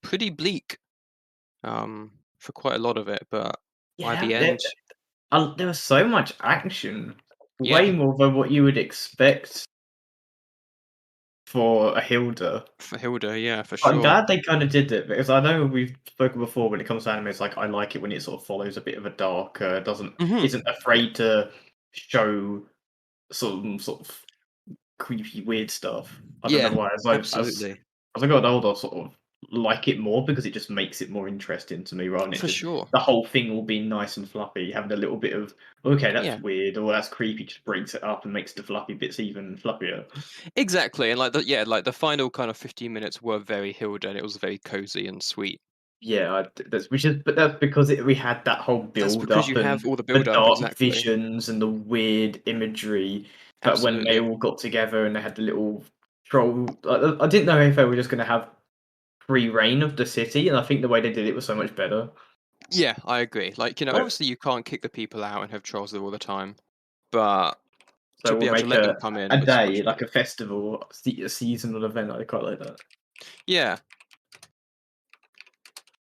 pretty bleak. For quite a lot of it, but by Yeah, the end, there was so much action, way yeah, more than what you would expect for a Hilda. for Hilda, yeah, for I'm sure. glad they kind of did it because I know we've spoken before when it comes to anime. It's like I like it when it sort of follows a bit of a darker, doesn't Hmm. isn't afraid to show sort of creepy, weird stuff. I don't know Yeah, why. absolutely, As I got older, I sort of like it more because it just makes it more interesting to me rather than it for just sure. the whole thing all being nice and fluffy. Having a little bit of okay, that's Yeah, weird or that's creepy just breaks it up and makes the fluffy bits even fluffier. exactly. And like the final kind of 15 minutes were very Hilda, and it was very cozy and sweet. Yeah, but that's because we had that whole That's build because up you and have all the the build up, dark exactly. visions and the weird imagery. But when they Absolutely. all got together and they had the little troll, I didn't know if they were just going to have free reign of the city, and I think the way they did it was so much better. Yeah, I agree. Like, Like, obviously you can't kick the people out and have trolls there all the time, but so to be we'll able to make let them come in a was much day, like better. a festival, a seasonal event. I quite like that. Yeah.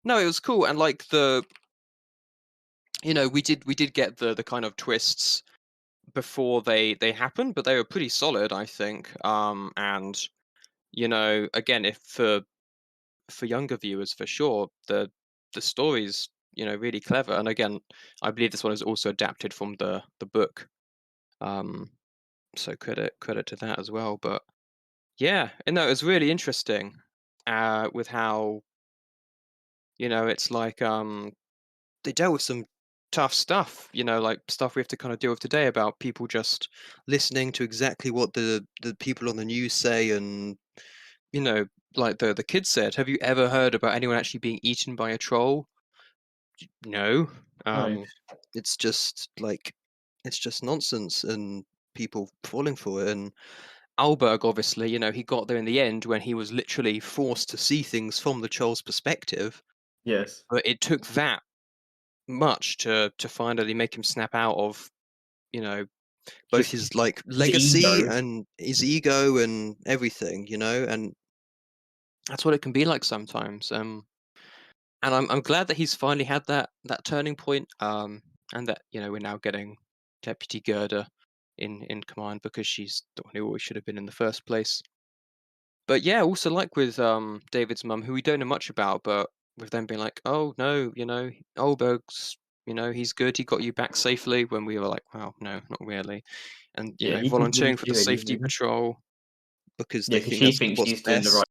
No, it was cool, and like we did get the kind of twists before they happened, but they were pretty solid, I think. And again, if for younger viewers, for sure, the story's really clever. And again, I believe this one is also adapted from the book. Um, so credit to that as well. But yeah, and no, it was really interesting. With how it's like they dealt with some tough stuff, like stuff we have to kind of deal with today about people just listening to exactly what the people on the news say, and you know, like the kid said, "Have you ever heard about anyone actually being eaten by a troll?" No. No, It's just like it's just nonsense, and people falling for it. And Alberg, obviously, he got there in the end when he was literally forced to see things from the troll's perspective. yes, But it took that much to finally make him snap out of, you know, both His- his like his legacy ego. and his ego and everything, and That's what it can be like sometimes. And I'm glad that he's finally had that turning point. And that we're now getting Deputy Gerda in command because she's the one who always should have been in the first place. But yeah, also like with David's mum, who we don't know much about, but with them being like, oh no, Olberg's, he's good, he got you back safely, when we were like, wow, no, not really. And Yeah, he didn't volunteering really for the do safety anything. patrol. because Yeah, they because think she that's thinks what's she's doing the right. best.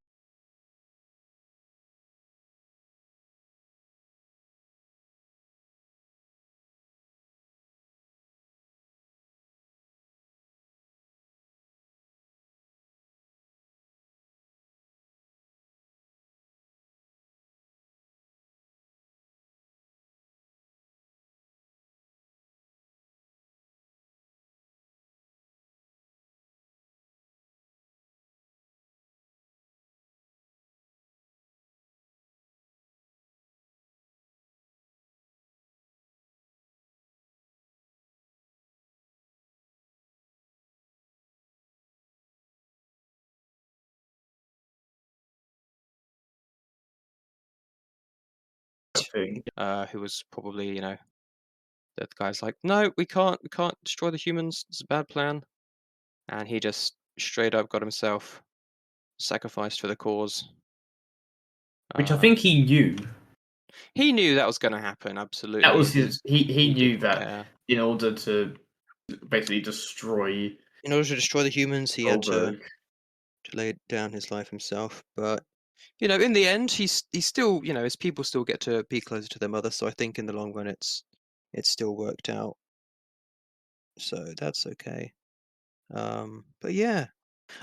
Thing. Who was probably, the guy's like, no, we can't destroy the humans, it's a bad plan. And he just straight up got himself sacrificed for the cause. Which I think he knew. He knew that was going to happen, absolutely. That was and his. He knew didn't that care. in order to basically destroy In order to destroy the humans, he had to Goldberg. lay down his life himself. But In the end, he's still, his people still get to be closer to their mother. So I think in the long run, it's still worked out. So that's okay. But yeah,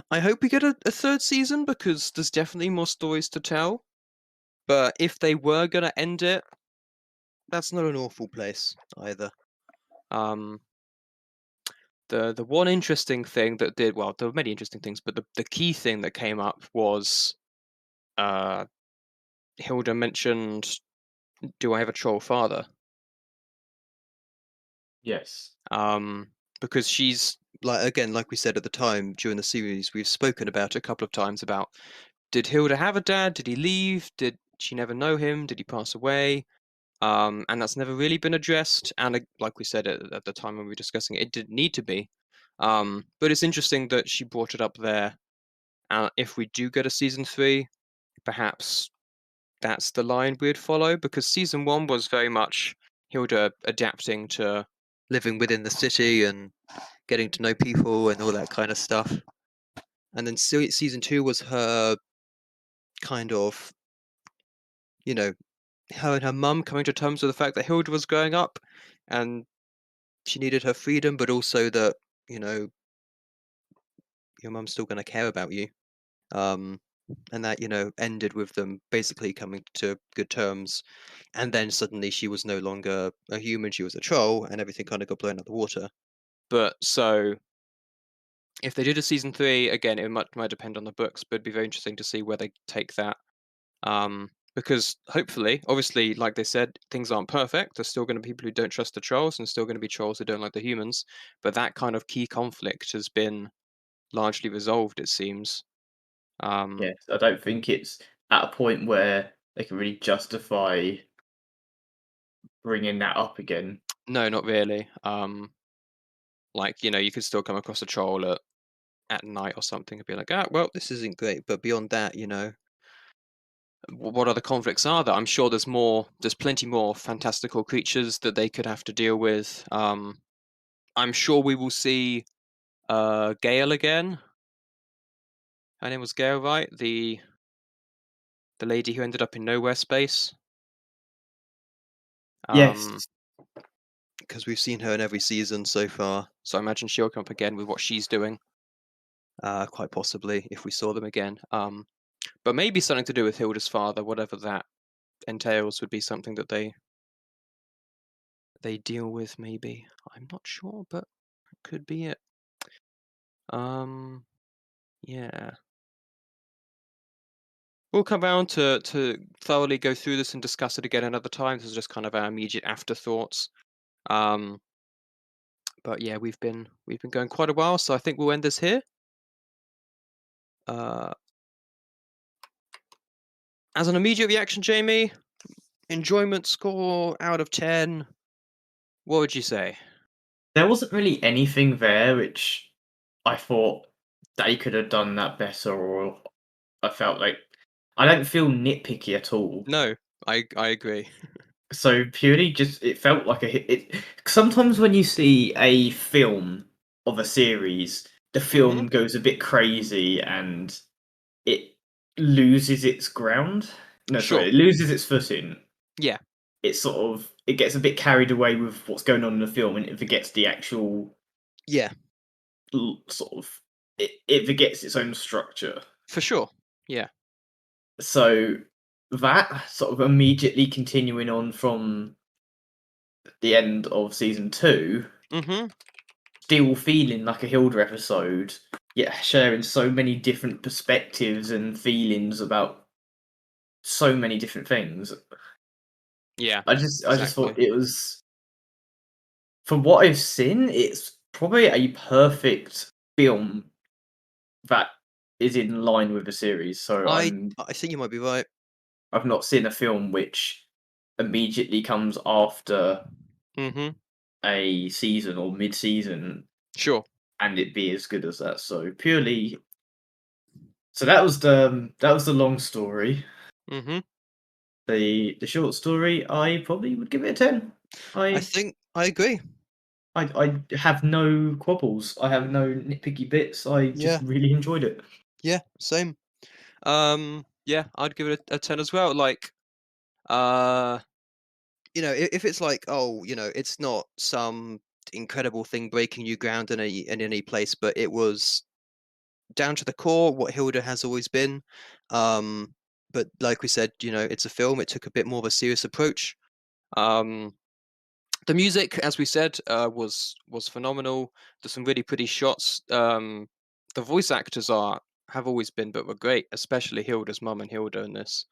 I hope we get a third season because there's definitely more stories to tell. But if they were gonna end it, that's not an awful place either. um, the one interesting thing that there were many interesting things, but the key thing that came up was, Hilda mentioned, "Do I have a troll father?" Yes. Because she's Like we said at the time during the series, we've spoken about it a couple of times about, did Hilda have a dad? Did he leave? Did she never know him? Did he pass away? And that's never really been addressed. And like we said at the time when we were discussing it, it didn't need to be. But it's interesting that she brought it up there. If we do get a season 3, perhaps that's the line we'd follow, because season 1 was very much Hilda adapting to living within the city and getting to know people and all that kind of stuff. And then season 2 was her kind of, her and her mum coming to terms with the fact that Hilda was growing up and she needed her freedom, but also that, your mum's still going to care about you. And that, ended with them basically coming to good terms. And then suddenly she was no longer a human, she was a troll, and everything kind of got blown out the water. But so if they did a season 3, again, it might depend on the books, but it'd be very interesting to see where they take that. Because hopefully, obviously, like they said, things aren't perfect. There's still going to be people who don't trust the trolls, and still going to be trolls who don't like the humans. But that kind of key conflict has been largely resolved, it seems. Yes, I don't think it's at a point where they can really justify bringing that up again. No, not really. Like, you could still come across a troll at night or something and be like, well, This isn't great, but beyond that, what other conflicts are there? I'm sure there's plenty more fantastical creatures that they could have to deal with. I'm sure we will see Gale again. Her name was Gale, right? The lady who ended up in nowhere space. Yes. Because we've seen her in every season so far. So I imagine she'll come up again with what she's doing. Quite possibly, if we saw them again. But maybe something to do with Hilda's father, whatever that entails, would be something that they deal with. Maybe, I'm not sure, but it could be it. Yeah. We'll come around to thoroughly go through this and discuss it again another time. This is just kind of our immediate afterthoughts. But But yeah, we've been going quite a while, so I think we'll end this here. As an immediate reaction, Jamie, enjoyment score out of 10, what would you say? There wasn't really anything there which I thought they could have done that better, or I felt like I don't feel nitpicky at all. No, I agree. So purely just it felt like a hit. Sometimes when you see a film of a series, the film goes a bit crazy and it loses its ground. No, Sure. sorry, it loses its footing. Yeah. It gets a bit carried away with what's going on in the film, and it forgets the actual Yeah, it forgets its own structure. for sure. Yeah. So that sort of immediately continuing on from the end of season 2, still feeling like a Hilda episode, yet sharing so many different perspectives and feelings about so many different things. Yeah. I just exactly. thought it was, from what I've seen, it's probably a perfect film that is in line with the series. So I think you might be right. I've not seen a film which immediately comes after a season or mid-season Sure. and it be as good as that. So purely, so that was the long story. The short story, I probably would give it a 10. I think I agree. I have no quibbles. I have no nitpicky bits. I just really enjoyed it. Yeah, same. Yeah, I'd give it a 10 as well. Like, you know, if it's like, oh, you know, it's not some incredible thing breaking new ground in any place, but it was down to the core what Hilda has always been. But like we said, you know, it's a film. It took a bit more of a serious approach. The music, as we said, was phenomenal. There's some really pretty shots. The voice actors have always been, but were great, especially Hilda's mum and Hilda in this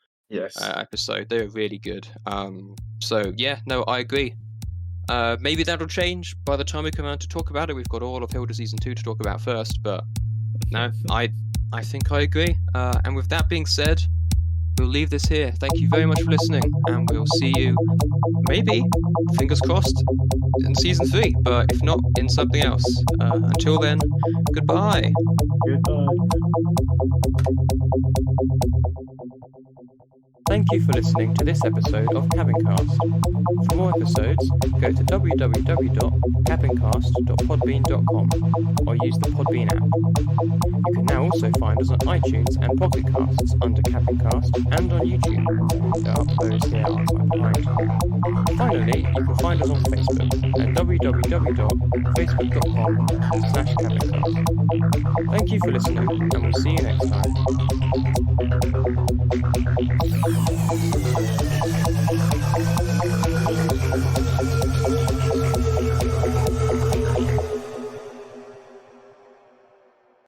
episode. They were really good. So yeah, no, I agree. Maybe that'll change by the time we come around to talk about it. We've got all of Hilda season 2 to talk about first, but no, I think I agree. And with that being said, we'll leave this here. Thank you very much for listening, and we'll see you, maybe, fingers crossed, in season 3, but if not, in something else. Until then, goodbye. Goodbye. Thank you for listening to this episode of Cabincast. For more episodes, go to www.cabincast.podbean.com or use the Podbean app. You can now also find us on iTunes and Pocket Casts under Cabincast and on YouTube. There are uploads here archived behind. Finally, you can find us on Facebook at www.facebook.com/Cabincast. Thank you for listening, and we'll see you next time.